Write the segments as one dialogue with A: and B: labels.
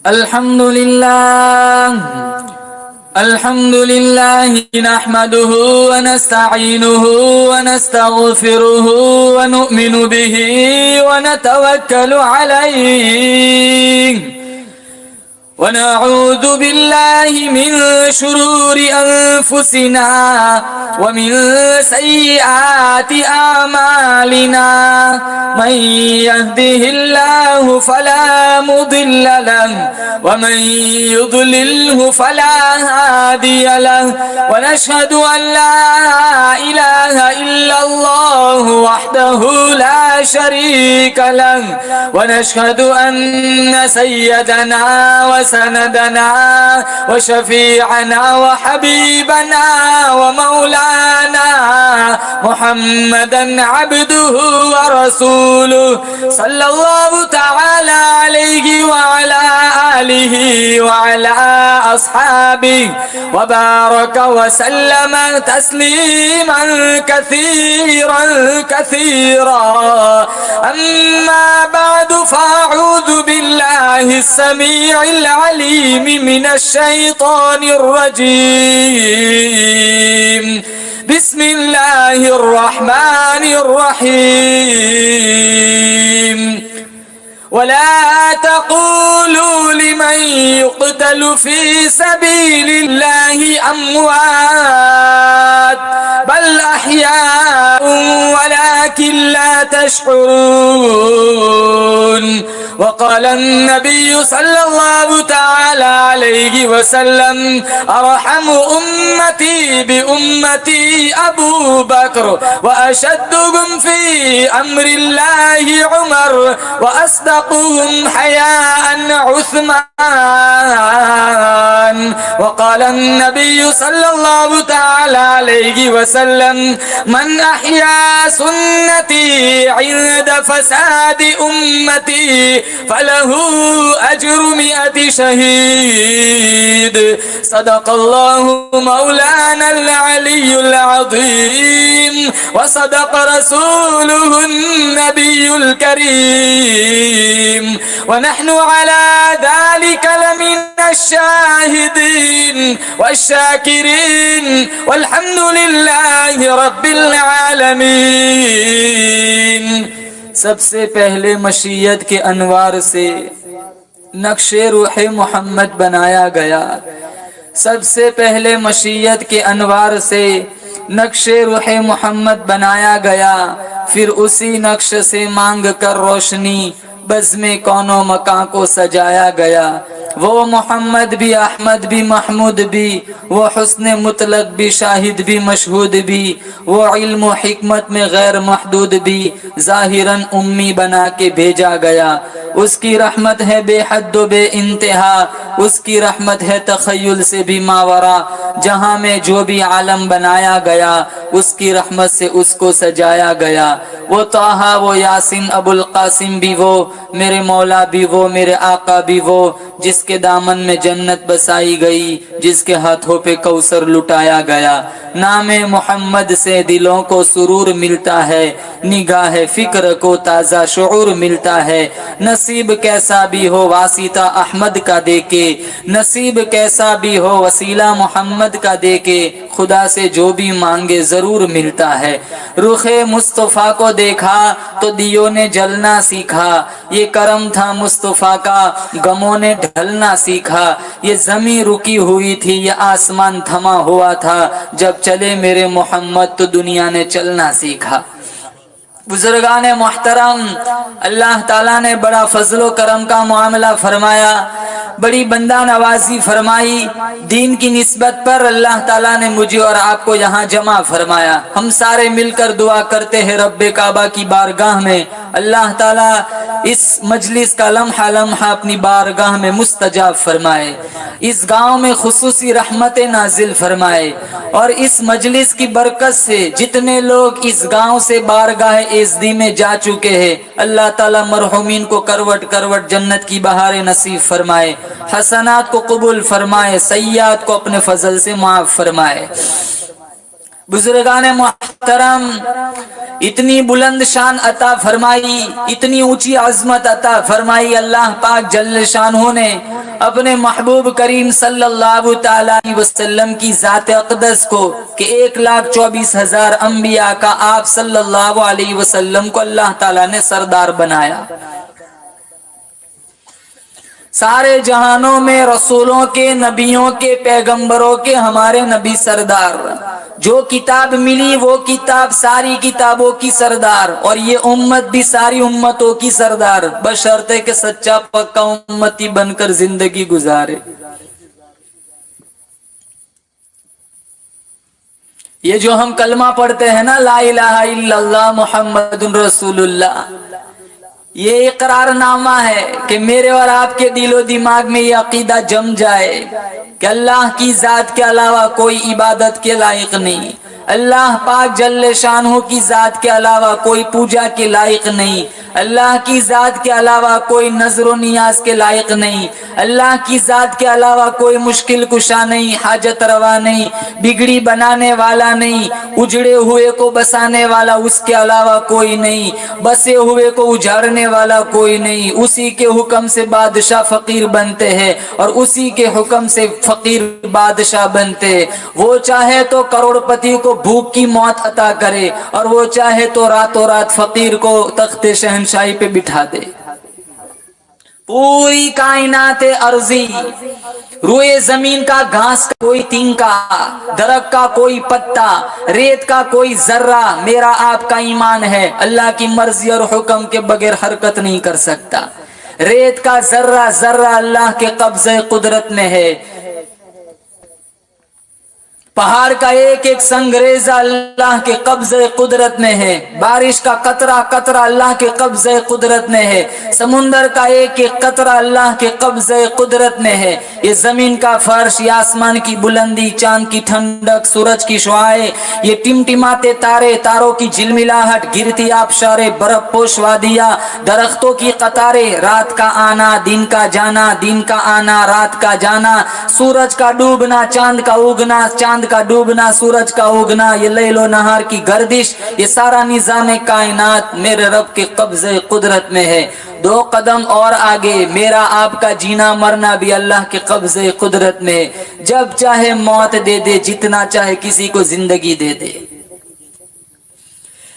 A: الحمد لله نحمده ونستعينه ونستغفره ونؤمن به ونتوكل عليه ونعوذ بالله من شرور أنفسنا ومن سيئات أعمالنا من يهده الله فلا مضل له ومن يضلله فلا هادي له ونشهد أن لا إله إلا الله وحده لا شريك له ونشهد أن سيدنا وسندنا وشفيعنا وحبيبنا ومولانا محمدا عبده ورسوله صلى الله تعالى عليه وعلى آله وعلى أصحابه وبارك وسلم تسليما كثيرا كثيرا. أما بعد فأعوذ بالله السميع العليم من الشيطان الرجيم. بسم الله الرحمن الرحيم. ولا تقولوا لمن يقتل في سبيل الله أموات بل أحياء ولكن لا تشعرون. وقال النبي صلى الله تعالى عليه وسلم أرحم أمتي بأمتي أبو بكر وأشدهم في أمر الله عمر وأصدقهم حياء عثمان. وقال النبي صلى الله تعالى عليه وسلم من أحيا سنتي عند فساد أمتي فله أجر 100 شهيد. صدق الله مولانا العلي العظيم وصدق رسوله النبي الكريم ونحن على ذلك لمن الشاهدين والشاكرين والحمد لله رب العالمين. سب سے پہلے مشیت کے انوار سے نقش روح محمد بنایا گیا. سب سے پہلے مشیت کے انوار سے نقش روح محمد بنایا گیا. پھر اسی نقش سے مانگ کر روشنی بزم کون و مکان کو سجایا گیا. وہ محمد بھی احمد بھی محمود بھی، وہ حسن مطلق بھی شاہد بھی مشہود بھی، وہ علم و حکمت میں غیر محدود بھی ظاہراً امی بنا کے بھیجا گیا. اس کی رحمت ہے بے حد و بے انتہا، اس کی رحمت ہے تخیل سے بھی ماورا. جہاں میں جو بھی عالم بنایا گیا اس کی رحمت سے اس کو سجایا گیا. وہ طٰہٰ وہ یاسین ابو القاسم بھی وہ، میرے مولا بھی وہ، میرے آقا بھی وہ، جس کے دامن میں جنت بسائی گئی، جس کے ہاتھوں پہ کوثر لٹایا گیا. نام محمد سے دلوں کو سرور ملتا ہے، نگاہ فکر کو تازہ شعور ملتا ہے. نصیب کیسا بھی ہو واسطہ احمد کا دے کے، نصیب کیسا بھی ہو وسیلہ محمد کا دے کے، خدا سے جو بھی مانگے ضرور ملتا ہے. رخ مصطفیٰ کو دیکھا تو دیوں نے جلنا سیکھا، یہ کرم تھا مصطفیٰ کا غموں نے ڈھلنا سیکھا. یہ زمین رکی ہوئی تھی، یہ آسمان تھما ہوا تھا، جب چلے میرے محمد تو دنیا نے چلنا سیکھا. بزرگان محترم، اللہ تعالیٰ نے بڑا فضل و کرم کا معاملہ فرمایا، بڑی بندہ نوازی فرمائی. دین کی نسبت پر اللہ تعالیٰ نے مجھے اور آپ کو یہاں جمع فرمایا. ہم سارے مل کر دعا کرتے ہیں رب کعبہ کی بارگاہ میں اللہ تعالیٰ اس مجلس کا لمحہ لمحہ اپنی بارگاہ میں مستجاب فرمائے، اس گاؤں میں خصوصی رحمت نازل فرمائے، اور اس مجلس کی برکت سے جتنے لوگ اس گاؤں سے بارگاہ ایزدی میں جا چکے ہیں اللہ تعالیٰ مرحومین کو کروٹ کروٹ جنت کی بہاریں نصیب فرمائے، حسنات کو قبول فرمائے، سیئات کو اپنے فضل سے معاف فرمائے. بزرگان محترم، اتنی بلند شان عطا فرمائی، اتنی اونچی عظمت عطا فرمائی اللہ پاک جل شانہ نے، اپنے محبوب کریم صلی اللہ تعالی علیہ وسلم کی ذات اقدس کو کہ 1,24,000 انبیاء کا آپ صلی اللہ علیہ وسلم کو اللہ تعالیٰ نے سردار بنایا. سارے جہانوں میں رسولوں کے، نبیوں کے، پیغمبروں کے ہمارے نبی سردار. جو کتاب ملی وہ کتاب ساری کتابوں کی سردار، اور یہ امت بھی ساری امتوں کی سردار، بشرطے کہ سچا پکا امتی بن کر زندگی گزارے. یہ جو ہم کلمہ پڑھتے ہیں نا، لا الہ الا اللہ محمد رسول اللہ، یہ اقرار نامہ ہے کہ میرے اور آپ کے دل و دماغ میں یہ عقیدہ جم جائے کہ اللہ کی ذات کے علاوہ کوئی عبادت کے لائق نہیں، اللہ پاک جل شانہ کی ذات کے علاوہ کوئی پوجا کے لائق نہیں، اللہ کی ذات کے علاوہ کوئی نظر و نیاز کے لائق نہیں، اللہ کی ذات کے علاوہ کوئی مشکل کشا نہیں، حاجت روا نہیں، بگڑی بنانے والا نہیں، اجڑے ہوئے کو بسانے والا اس کے علاوہ کوئی نہیں، بسے ہوئے کو اجاڑنے والا کوئی نہیں. اسی کے حکم سے بادشاہ فقیر بنتے ہیں اور اسی کے حکم سے فقیر بادشاہ بنتے ہیں. وہ چاہے تو کروڑ پتی کو بھوک کی موت عطا کرے اور وہ چاہے تو راتوں رات فقیر کو تخت شہنشاہی پہ بٹھا دے. پوری کائنات ارضی، روئے زمین کا گھاس کا کوئی تنکا، درخت کا کوئی پتا، ریت کا کوئی ذرہ میرا آپ کا ایمان ہے اللہ کی مرضی اور حکم کے بغیر حرکت نہیں کر سکتا. ریت کا ذرہ ذرہ اللہ کے قبضے قدرت میں ہے. پہاڑ کا ایک ایک سنگریزہ اللہ کے قبضے قدرت میں ہے. بارش کا قطرہ قطرہ اللہ کے قبضے قدرت میں ہے. سمندر کا ایک ایک قطرہ اللہ کے قبضے قدرت میں ہے. یہ زمین کا فرش، یہ آسمان کی بلندی، چاند کی ٹھنڈک، سورج کی شعاعیں، یہ ٹمٹماتے تارے، تاروں کی جھلملاہٹ، گرتی آبشاریں، برف پوش وادیاں، درختوں کی قطاریں، رات کا آنا دن کا جانا، دن کا آنا رات کا جانا، سورج کا ڈوبنا چاند کا اگنا، چاند کا ڈوبنا سورج کا اگنا، یہ لیل و نہار کی گردش، یہ سارا نظام کائنات میرے رب کے قبضے قدرت میں ہے. 2 قدم اور آگے میرا آپ کا جینا مرنا بھی اللہ کے قبضے قدرت میں ہے. جب چاہے موت دے دے، جتنا چاہے کسی کو زندگی دے دے.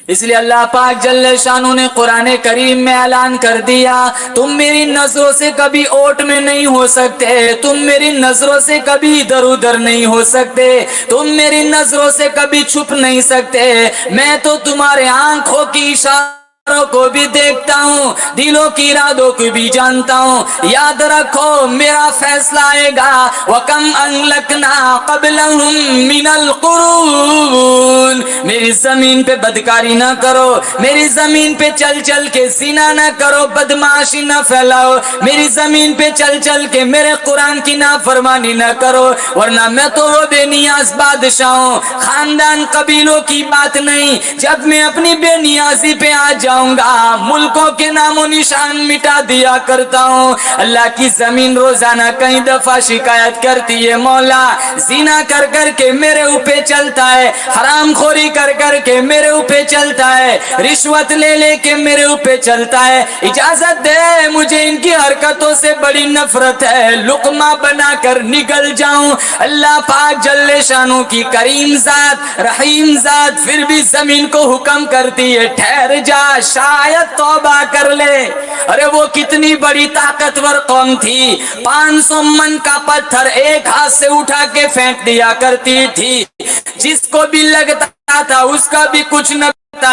A: اس لیے اللہ پاک جل شانہ نے قرآن کریم میں اعلان کر دیا، تم میری نظروں سے کبھی اوٹ میں نہیں ہو سکتے، تم میری نظروں سے کبھی ادھر ادھر نہیں ہو سکتے، تم میری نظروں سے کبھی چھپ نہیں سکتے. میں تو تمہارے آنکھوں کی اشاروں کو بھی دیکھتا ہوں، دلوں کی ارادوں کو بھی جانتا ہوں. یاد رکھو میرا فیصلہ آئے گا. وَكَمْ أَهْلَكْنَا قَبْلَهُمْ مِنَ الْقُرُونِ. میری زمین پہ بدکاری نہ کرو، میری زمین پہ چل چل کے زنا نہ کرو، بدمعاشی نہ پھیلاؤ، میری زمین پہ چل چل کے میرے قرآن کی نافرمانی نہ کرو، ورنہ میں تو وہ بے نیاز بادشاہ ہوں. خاندان قبیلوں کی بات نہیں، جب میں اپنی بے نیازی پہ آ جاؤں گا ملکوں کے نام و نشان مٹا دیا کرتا ہوں. اللہ کی زمین روزانہ کئی دفعہ شکایت کرتی ہے، مولا زنا کر کر کے میرے اوپر چلتا ہے، حرام خوری کر کر کے میرے اوپر چلتا ہے، رشوت لے لے کے میرے اوپر چلتا ہے، اجازت دے مجھے ان کی حرکتوں سے بڑی نفرت ہے، لقمہ بنا کر نکل جاؤں. اللہ پاک جل شانہ کی کریم ذات، رحیم ذات پھر بھی زمین کو حکم کرتی ہے، ٹھہر جا، شاید توبہ کر لے. ارے وہ کتنی بڑی طاقتور قوم تھی، 500 من کا پتھر ایک ہاتھ سے اٹھا کے پھینک دیا کرتی تھی، جس کو بھی لگتا تھا اس کا بھی کچھ نہ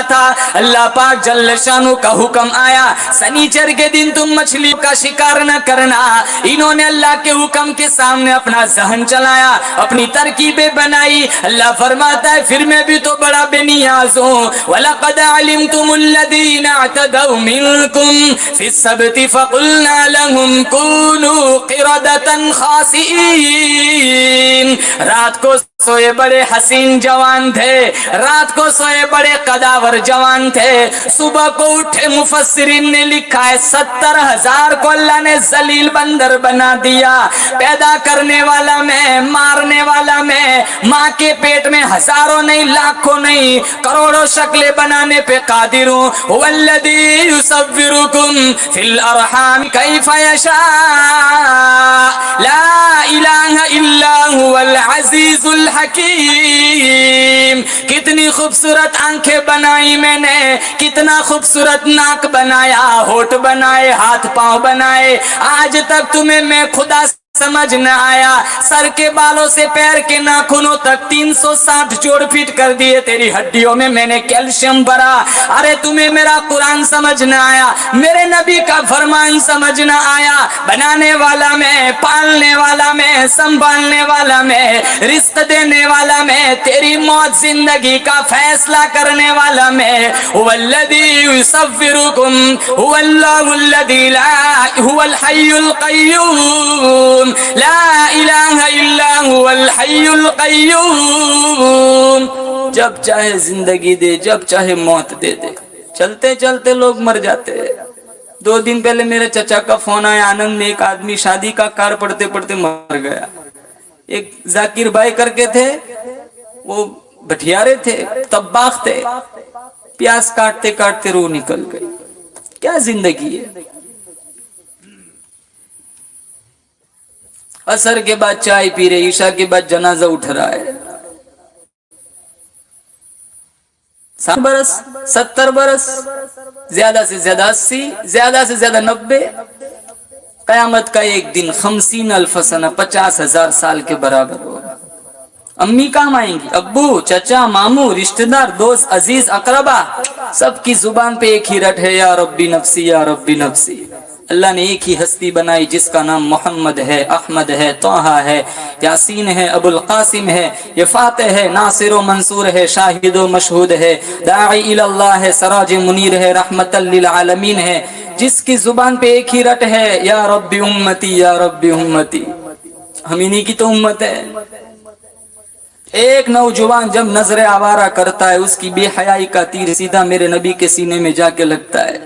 A: تھا. اللہ پاک جل شانہ کا حکم آیا، سنیچر کے دن تم مچھلی کا شکار نہ کرنا. انہوں نے اللہ کے حکم کے سامنے اپنا ذہن چلایا، اپنی ترکیبیں بنائی. اللہ فرماتا ہے پھر میں بھی تو بڑا بے نیاز ہوں. وَلَقَدْ عَلِمْتُمُ الَّذِينَ اعْتَدَوْا مِنْكُمْ فِي السَّبْتِ فَقُلْنَا لَهُمْ كُونُوا قِرَدَةً خَاسِئِينَ. رات کو سوئے بڑے حسین جوان تھے، رات کو سوئے بڑے قداور جوان تھے، صبح کو اٹھے مفسرین نے لکھا ہے 70,000 کو اللہ نے ذلیل بندر بنا دیا. پیدا کرنے والا میں، مارنے والا میں، ماں کے پیٹ میں ہزاروں نہیں لاکھوں نہیں کروڑوں شکلیں بنانے پہ قادر ہوں. وَالَّذِي يُصَوِّرُكُمْ فِي الْأَرْحَامِ كَيْفَ يَشَاءُ. العزیز الحکیم. کتنی خوبصورت آنکھیں بنائی میں نے, کتنا خوبصورت ناک بنایا, ہونٹ بنائے, ہاتھ پاؤں بنائے, آج تک تمہیں میں خدا سمجھ نہ آیا. سر کے بالوں سے پیر کے ناخنوں تک 360 جوڑ فٹ کر دیے. تیری ہڈیوں میں نے کیلشیم بھرا. ارے تمہیں میرا قرآن سمجھ نہ آیا, میرے نبی کا فرمان سمجھ نہ آیا. بنانے والا میں, پالنے والا میں, سنبھالنے والا میں, رزق دینے والا میں, تیری موت زندگی کا فیصلہ کرنے والا میں. هو الذی یصورکم, هو اللہ الذی لا, هو الحی القیوم, لا الہ الا هو الحی القیوم. جب چاہے زندگی دے, جب چاہے موت دے دے. چلتے چلتے لوگ مر جاتے ہیں. 2 دن پہلے میرے چچا کا فون آیا, آنند میں ایک آدمی شادی کا کار پڑھتے پڑھتے مر گیا. ایک ذاکر بھائی کر کے تھے, وہ بٹھیارے تھے, طباخ تھے, پیاز کاٹتے کاٹتے روح نکل گئی. کیا زندگی ہے. عصر کے بعد چائے پی رہے, عشاء کے بعد جنازہ اٹھ رہا ہے. 60 برس, 70 برس, زیادہ سے زیادہ 80, زیادہ سے زیادہ 90. قیامت کا ایک دن 50,000 سنہ, 50,000 سال کے برابر ہوگا. امی کام آئیں گی, ابو, چچا, ماموں, رشتہ دار, دوست, عزیز, اقربا, سب کی زبان پہ ایک ہی رٹ ہے, یا ربی نفسی, یا ربی نفسی. اللہ نے ایک ہی ہستی بنائی جس کا نام محمد ہے, احمد ہے, طٰہٰ ہے, یاسین ہے, ابو القاسم ہے, یہ فاتح ہے, ناصر و منصور ہے, شاہد و مشہود ہے, داعی الی اللہ ہے, سراج منیر ہے, رحمت للعالمین ہے. جس کی زبان پہ ایک ہی رٹ ہے, یا ربی امتی, یا ربی امتی. ہم انہی کی تو امت ہے. ایک نوجوان جب نظر آوارہ کرتا ہے, اس کی بے حیائی کا تیر سیدھا میرے نبی کے سینے میں جا کے لگتا ہے.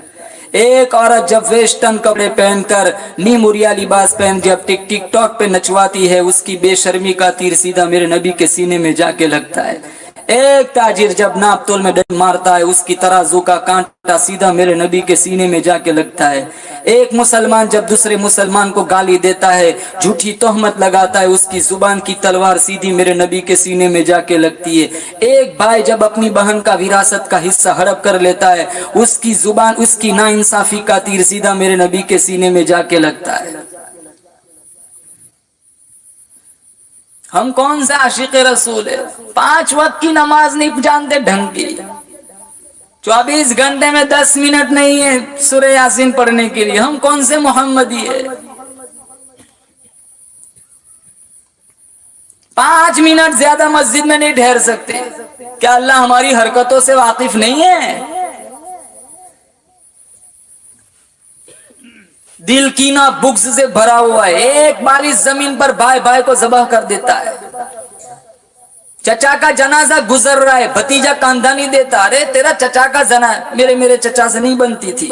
A: ایک عورت جب ویسٹرن کپڑے پہن کر, نیموریا لباس پہن جب ٹک ٹاک پہ نچواتی ہے, اس کی بے شرمی کا تیر سیدھا میرے نبی کے سینے میں جا کے لگتا ہے. ایک تاجر جب ناپ تول میں ڈنڈ مارتا ہے, اس کی ترازو کا کانٹا سیدھا میرے نبی کے سینے میں جا کے لگتا ہے. ایک مسلمان جب دوسرے مسلمان کو گالی دیتا ہے, جھوٹی تہمت لگاتا ہے, اس کی زبان کی تلوار سیدھی میرے نبی کے سینے میں جا کے لگتی ہے. ایک بھائی جب اپنی بہن کا وراثت کا حصہ ہڑپ کر لیتا ہے, اس کی زبان, اس کی ناانصافی کا تیر سیدھا میرے نبی کے سینے میں جا کے لگتا ہے. ہم کون سے عاشق رسول ہے, 5 وقت کی نماز نہیں جانتے ڈھنگ کی, 24 گھنٹے میں 10 منٹ نہیں ہے سورہ یاسین پڑھنے کے لیے. ہم کون سے محمدی ہے. 5 منٹ زیادہ مسجد میں نہیں ٹھہر سکتے. کیا اللہ ہماری حرکتوں سے واقف نہیں ہے؟ دل کینہ بغض سے بھرا ہوا ہے. ایک بار اس زمین پر بھائی بھائی کو ذبح کر دیتا ہے. چچا کا جنازہ گزر رہا ہے, بھتیجا کاندھا نہیں دیتا, ارے تیرا چچا کا جنازہ, میرے چچا سے نہیں بنتی تھی.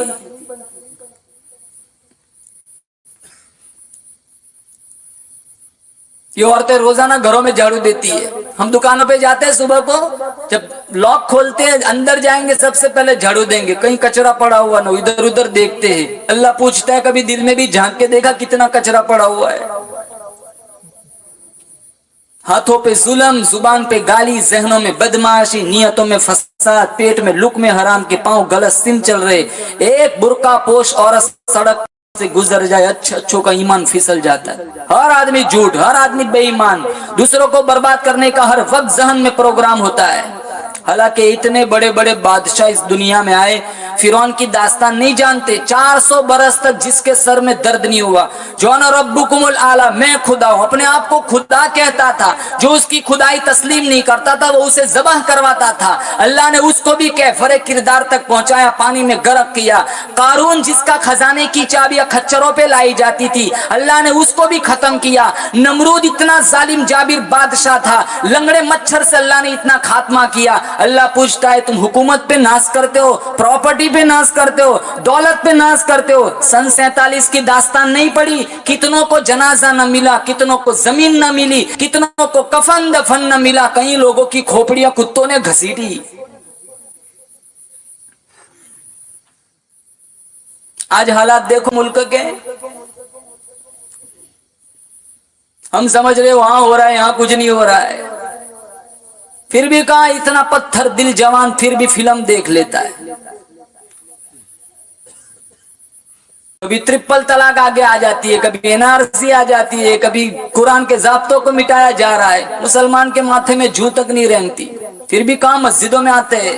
A: یہ عورتیں روزانہ گھروں میں جھاڑو دیتی ہے. ہم دکانوں پہ جاتے ہیں, صبح کو جب لاک کھولتے ہیں, اندر جائیں گے سب سے پہلے جھاڑو دیں گے, کہیں کچرا پڑا ہوا نہ, ادھر ادھر دیکھتے ہیں. اللہ پوچھتا ہے کبھی دل میں بھی جھانک کے دیکھا کتنا کچرا پڑا ہوا ہے. ہاتھوں پہ ظلم, زبان پہ گالی, ذہنوں میں بدمعاشی, نیتوں میں فساد, پیٹ میں لقمے حرام کے, پاؤں غلط سن چل رہے. ایک برقع پوش عورت سڑک سے گزر جائے, اچھوں کا ایمان پھسل جاتا ہے. ہر آدمی جھوٹ, ہر آدمی بے ایمان, دوسروں کو برباد کرنے کا ہر وقت ذہن میں پروگرام ہوتا ہے. حالانکہ اتنے بڑے بڑے بادشاہ اس دنیا میں آئے, فرعون کی داستان نہیں جانتے. 400 برس تک جس کے سر میں درد نہیں ہوا, جو انا ربکم الاعلی, میں خدا ہوں, اپنے آپ کو خدا کہتا تھا. جو اس کی خدائی تسلیم نہیں کرتا تھا وہ اسے ذبح کرواتا تھا. اللہ نے اس کو بھی کیفر کردار تک پہنچایا, پانی میں غرق کیا. قارون جس کا خزانے کی چابیاں کھچروں پہ لائی جاتی تھی, اللہ نے اس کو بھی ختم کیا. نمرود اتنا ظالم جابر بادشاہ تھا, لنگڑے مچھر سے اللہ نے اتنا خاتمہ کیا. اللہ پوچھتا ہے تم حکومت پہ ناز کرتے ہو, پراپرٹی پہ ناز کرتے ہو, دولت پہ ناز کرتے ہو. سن 47 کی داستان نہیں پڑی, کتنوں کو جنازہ نہ ملا, کتنوں کو زمین نہ ملی, کتنوں کو کفن دفن نہ ملا, کئی لوگوں کی کھوپڑیاں کتوں نے گھسیٹی. آج حالات دیکھو ملک کے. ہم سمجھ رہے وہاں ہو رہا ہے یہاں کچھ نہیں ہو رہا ہے، پھر بھی کہاں اتنا پتھر دل جوان پھر بھی فلم دیکھ لیتا ہے. کبھی ٹرپل طلاق آگے آ جاتی ہے، کبھی این آر سی آ جاتی ہے، کبھی قرآن کے ضابطوں کو مٹایا جا رہا ہے. مسلمان کے ماتھے میں جوں تک نہیں رینگتی، پھر بھی کہاں مسجدوں میں آتے ہیں،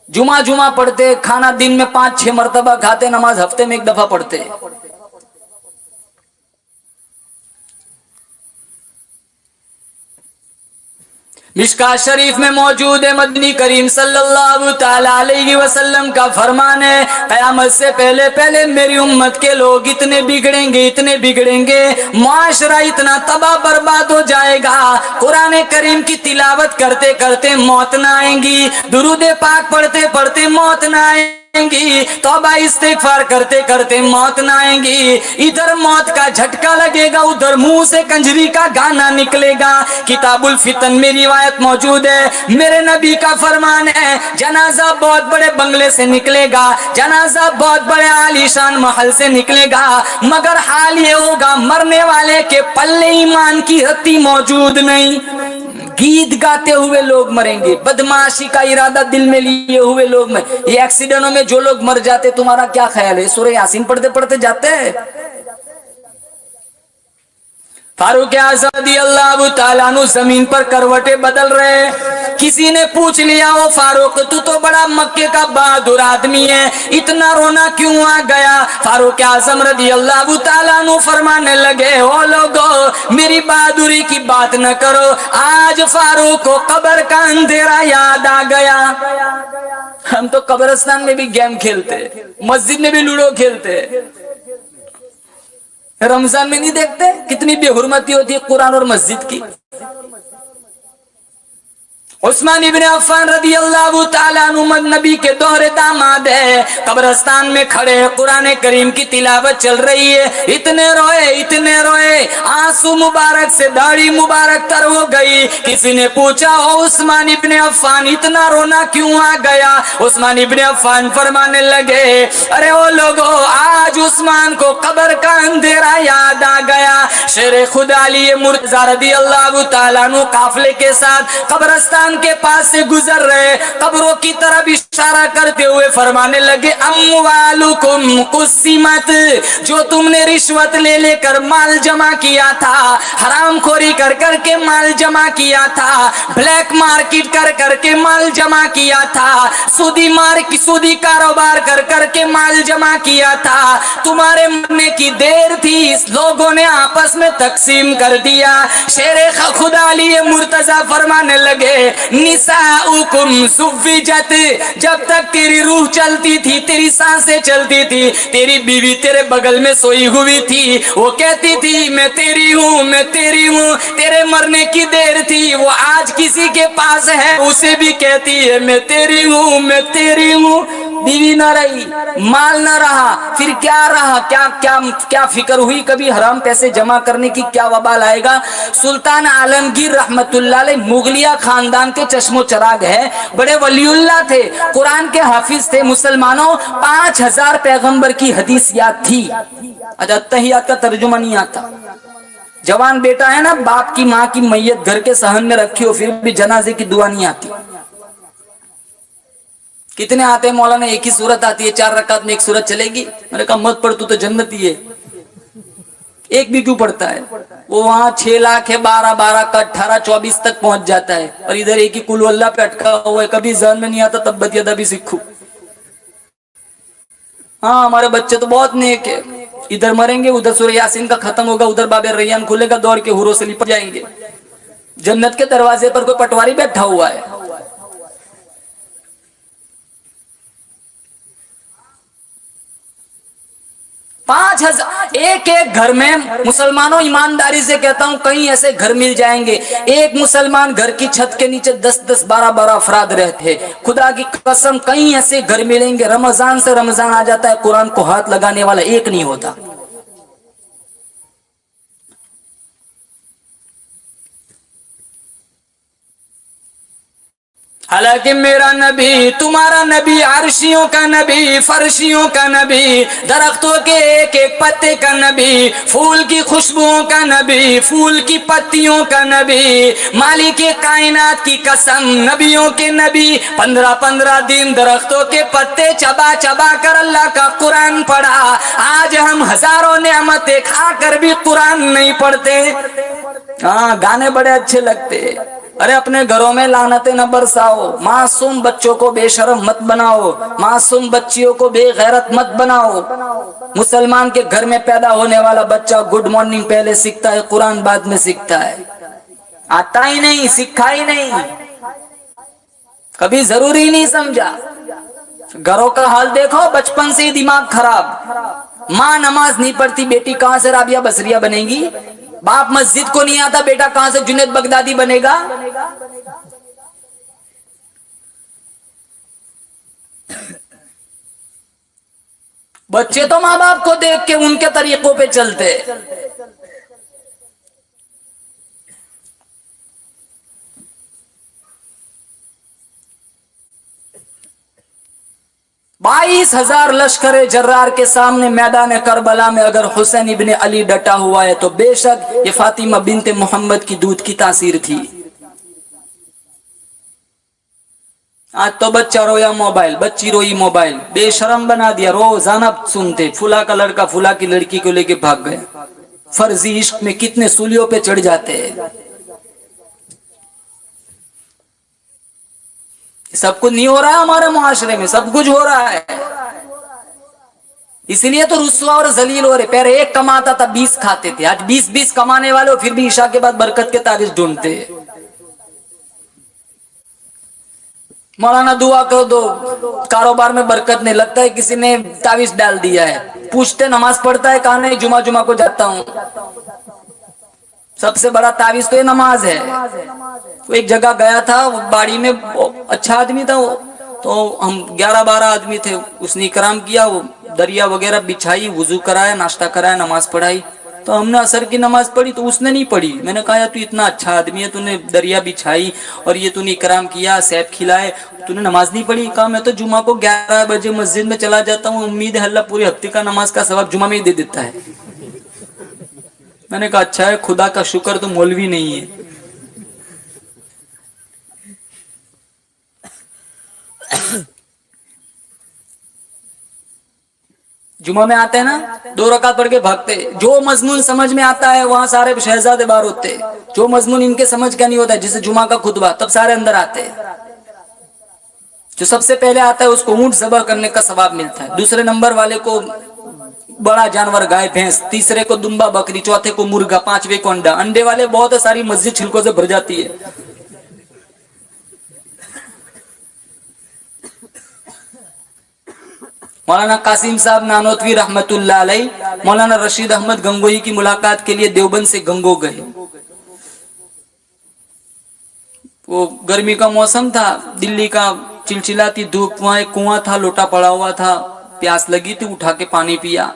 A: جمعہ پڑھتے، کھانا دن میں 5-6 مرتبہ کھاتے، نماز ہفتے میں 1 دفعہ پڑھتے. مشکات شریف میں موجود ہے، مدنی کریم صلی اللہ تعالی علیہ وسلم کا فرمان ہے، قیامت سے پہلے پہلے میری امت کے لوگ اتنے بگڑیں گے، اتنے بگڑیں گے، معاشرہ اتنا تباہ برباد ہو جائے گا، قرآن کریم کی تلاوت کرتے کرتے موت نہ آئیں گی، درود پاک پڑھتے پڑھتے موت نہ آئیں گی، توبہ استغفار کرتے کرتے موت نہ آئیں گی، ادھر موت کا جھٹکا لگے گا، ادھر منہ سے کنجری کا گانا نکلے گا. کتاب الفتن میں روایت موجود ہے، میرے نبی کا فرمان ہے، جنازہ بہت بڑے بنگلے سے نکلے گا، جنازہ بہت بڑے عالیشان محل سے نکلے گا، مگر حال یہ ہوگا مرنے والے کے پلے ایمان کی رتی موجود نہیں. گیت گاتے ہوئے لوگ مریں گے، بدمعاشی کا ارادہ دل میں لیے ہوئے لوگ یہ ایکسیڈنٹوں میں جو لوگ مر جاتے، تمہارا کیا خیال ہے؟ سورہ یاسین پڑھتے پڑھتے جاتے ہیں. فاروق اعظم رضی اللہ تعالیٰ عنہ زمین پر کروٹیں بدل رہے، کسی نے پوچھ لیا، وہ فاروق تو بڑا مکے کا بہادر آدمی ہے، اتنا رونا کیوں آ گیا؟ فاروق اعظم رضی اللہ تعالیٰ عنہ فرمانے لگے، او لوگو میری بہادری کی بات نہ کرو، آج فاروق کو قبر کا اندھیرا یاد آ گیا. ہم تو قبرستان میں بھی گیم کھیلتے، مسجد میں بھی لوڈو کھیلتے، رمضان میں نہیں دیکھتے کتنی بے حرمتی ہوتی ہے قرآن اور مسجد کی. عثمان ابن عفان رضی اللہ تعالیٰ عنہ نبی کے دوہرے داماد ہے، قبرستان میں کھڑے قرآن کریم کی تلاوت چل رہی ہے، اتنے روئے آنسو مبارک سے داڑھی مبارک تر ہو گئی. کسی نے پوچھا، او عثمان ابن عفان اتنا رونا کیوں آ گیا؟ عثمان ابن عفان فرمانے لگے، ارے او لوگو آج عثمان کو قبر کا اندھیرا یاد آ گیا. شیر خدا علی مرتضی رضی اللہ تعالیٰ عنہ قافلے کے ساتھ قبرستان کے پاس سے گزر رہے، قبروں کی طرف اشارہ کرتے ہوئے فرمانے لگے، اموالکم قسمت، جو تم نے رشوت لے لے کر مال جمع کیا تھا، حرام خوری کر کر کے مال جمع کیا تھا، بلیک مارکیٹ کر کر کے مال جمع کیا تھا، سودی کاروبار کر کر کے مال جمع کیا تھا، تمہارے مرنے کی دیر تھی، لوگوں نے آپس میں تقسیم کر دیا. شیر خدا علی مرتضی فرمانے لگے، نساؤکم سفجت، جب تک تیری روح چلتی تھی، تیری سانسیں چلتی تھی، تیری بیوی تیرے بغل میں سوئی ہوئی تھی، وہ کہتی تھی میں تیری ہوں، میں تیری ہوں. تیرے مرنے کی دیر تھی، وہ آج کسی کے پاس ہے، اسے بھی کہتی ہے میں تیری ہوں، میں تیری ہوں. بیوی نہ رہی، مال نہ رہا، پھر کیا رہا؟ کیا فکر ہوئی کبھی حرام پیسے جمع کرنے کی کیا وبال آئے گا؟ سلطان عالمگیر رحمت اللہ علیہ مغلیہ خاندان کے چشم و چراغ ہے، بڑے ولی اللہ تھے، قرآن کے حافظ تھے. مسلمانوں 5000 پیغمبر کی حدیث یاد تھی. اچھا تحیات کا ترجمہ نہیں آتا. جوان بیٹا ہے نا، باپ کی ماں کی میت گھر کے صحن میں رکھی ہو، پھر بھی جنازے کی دعا نہیں آتی. کتنے آتے ہیں مولانا؟ ایک ہی سورت آتی ہے، 4 رکعت میں ایک سورت چلے گی. میں نے کہا مت پڑھ، تو جنتی ہے. ایک بھی کیوں پڑھتا ہے؟ وہ وہاں 6 لاکھ ہے، 12 کا 18-24 تک پہنچ جاتا ہے، اور ادھر ایک ہی کل اللہ پہ اٹکا ہوا ہے. کبھی ذہن میں نہیں آتا تبت یدا بھی سیکھو. ہاں ہمارے بچے تو بہت نیک ہے، ادھر مریں گے، ادھر سورہ یاسین کا ختم ہوگا، ادھر باب ریان کھلے گا، دوڑ کے حوروں سے لپٹ جائیں گے. جنت کے دروازے پر کوئی پٹواری بیٹھا ہوا ہے. 5000 ایک گھر میں مسلمانوں، ایمانداری سے کہتا ہوں کہیں ایسے گھر مل جائیں گے، ایک مسلمان گھر کی چھت کے نیچے 10-10 12-12 افراد رہتے. خدا کی قسم کہیں ایسے گھر ملیں گے، رمضان سے رمضان آ جاتا ہے، قرآن کو ہاتھ لگانے والا ایک نہیں ہوتا. حالانکہ میرا نبی تمہارا نبی عرشیوں کا نبی، فرشیوں کا نبی، درختوں کے ایک ایک پتے کا نبی، پھول کی خوشبوؤں کا نبی، پھول کی پتیوں کا نبی، مالک کائنات کی قسم نبیوں کے نبی 15 دن درختوں کے پتے چبا چبا کر اللہ کا قرآن پڑھا۔ آج ہم ہزاروں نعمتیں کھا کر بھی قرآن نہیں پڑھتے۔ ہاں گانے بڑے اچھے لگتے، ارے اپنے گھروں میں لعنتیں نہ برساؤ، معصوم بچوں کو بے شرم مت بناؤ، معصوم بچیوں کو بے غیرت مت بناؤ۔ مسلمان کے گھر میں پیدا ہونے والا بچہ گڈ مارننگ پہلے سیکھتا ہے، قرآن بعد میں سیکھتا ہے، آتا ہی نہیں، سیکھا ہی نہیں، کبھی ضروری نہیں سمجھا۔ گھروں کا حال دیکھو، بچپن سے ہی دماغ خراب، ماں نماز نہیں پڑھتی، بیٹی کہاں سے رابعہ بصریہ بنے گی؟ باپ مسجد کو نہیں آتا، بیٹا کہاں سے جنید بغدادی بنے گا؟ بچے تو ماں باپ کو دیکھ کے ان کے طریقوں پہ چلتے۔ 22,000 لشکر جرار کے سامنے میدان کربلا میں اگر حسین ابن علی ڈٹا ہوا ہے تو بے شک یہ فاطمہ بنت محمد کی دودھ کی تاثیر تھی۔ آج تو بچہ رویا موبائل، بچی روئی موبائل، بے شرم بنا دیا، روزانہ سنتے فلاں کا لڑکا فلاں کی لڑکی کو لے کے بھاگ گئے۔ فرضی عشق میں کتنے سولیوں پہ چڑھ جاتے ہیں۔ سب کچھ نہیں ہو رہا ہے ہمارے معاشرے میں، سب کچھ ہو رہا ہے، اس لیے تو رسوا اور ذلیل ہو رہے۔ پہلے ایک کماتا تھا 20 کھاتے تھے، آج 20 کمانے والے ہو پھر بھی عشاء کے بعد برکت کے تعویذ ڈھونڈتے۔ مولانا دعا کر دو، کاروبار میں برکت نہیں، لگتا ہے کسی نے تعویذ ڈال دیا ہے۔ پوچھتے نماز پڑھتا ہے کہاں؟ نہیں، جمعہ کو جاتا ہوں۔ سب سے بڑا تعویذ تو یہ نماز ہے۔ وہ ایک جگہ گیا تھا، وہ باڑی میں اچھا آدمی تھا وہ، تو ہم 11-12 آدمی تھے، اس نے اکرام کیا، وہ دریا وغیرہ بچھائی، وضو کرایا، ناشتہ کرایا، نماز پڑھائی۔ تو ہم نے عصر کی نماز پڑھی تو اس نے نہیں پڑھی۔ میں نے کہا یار تو اتنا اچھا آدمی ہے، تو نے دریا بچھائی اور یہ تو نے اکرام کیا، سیب کھلائے، تو نے نماز نہیں پڑھی؟ کہا میں تو جمعہ کو 11 بجے مسجد میں چلا جاتا ہوں، امید ہے اللہ پورے ہفتے کا نماز کا ثواب جمعہ میں ہی دے دیتا ہے۔ میں نے کہا اچھا ہے، خدا کا شکر تو مولوی نہیں ہے۔ جمعہ میں آتے ہیں نا، 2 رکعت پڑھ کے بھاگتے، جو مضمون سمجھ میں آتا ہے وہاں سارے شہزادے باہر ہوتے، جو مضمون ان کے سمجھ کا نہیں ہوتا جیسے جمعہ کا خطبہ، تب سارے اندر آتے۔ جو سب سے پہلے آتا ہے اس کو اونٹ ذبح کرنے کا ثواب ملتا ہے، دوسرے نمبر والے کو بڑا جانور گائے بھینس، تیسرے کو دمبا بکری، چوتھے کو مرغا، پانچویں کو انڈا۔ انڈے والے بہت ہے، ساری مسجد چھلکوں سے بھر جاتی ہے۔ مولانا قاسم صاحب نانوتوی رحمت اللہ علیہ مولانا رشید احمد گنگوئی کی ملاقات کے لیے دیوبند سے گنگو گئے۔ وہ گرمی کا موسم تھا، دلی کا چلچلاتی دھوپ، وہاں ایک کنواں تھا، لوٹا پڑا ہوا تھا، پیاس لگی تھی، اٹھا کے پانی پیا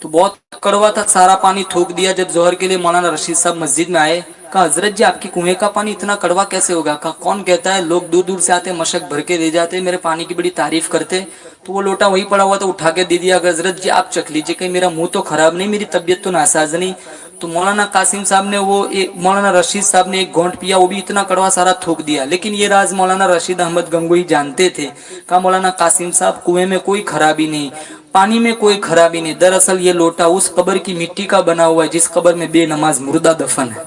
A: تو بہت کڑوا تھا، سارا پانی تھوک دیا۔ جب ظہر کے لیے مولانا رشید صاحب مسجد میں آئے، کہا حضرت جی آپ کی کنویں کا پانی اتنا کڑوا کیسے ہوگا؟ کہا کون کہتا ہے، لوگ دور دور سے آتے، مشک بھر کے دے جاتے، میرے پانی کی بڑی تعریف کرتے۔ تو وہ لوٹا وہی پڑا ہوا تو اٹھا کے دے دیا، حضرت جی آپ چکھ لیجیے، کہیں میرا منہ تو خراب نہیں، میری طبیعت تو ناساز نہیں۔ تو مولانا قاسم صاحب نے مولانا رشید صاحب نے ایک گھونٹ پیا، وہ بھی اتنا کڑوا، سارا تھوک دیا۔ لیکن یہ راز مولانا رشید احمد گنگوئی جانتے تھے۔ کہا مولانا قاسم صاحب کنویں میں کوئی خرابی نہیں، پانی میں کوئی خرابی نہیں، دراصل یہ لوٹا اس قبر کی مٹی کا بنا ہوا ہے جس قبر میں بے نماز مردہ دفن ہے۔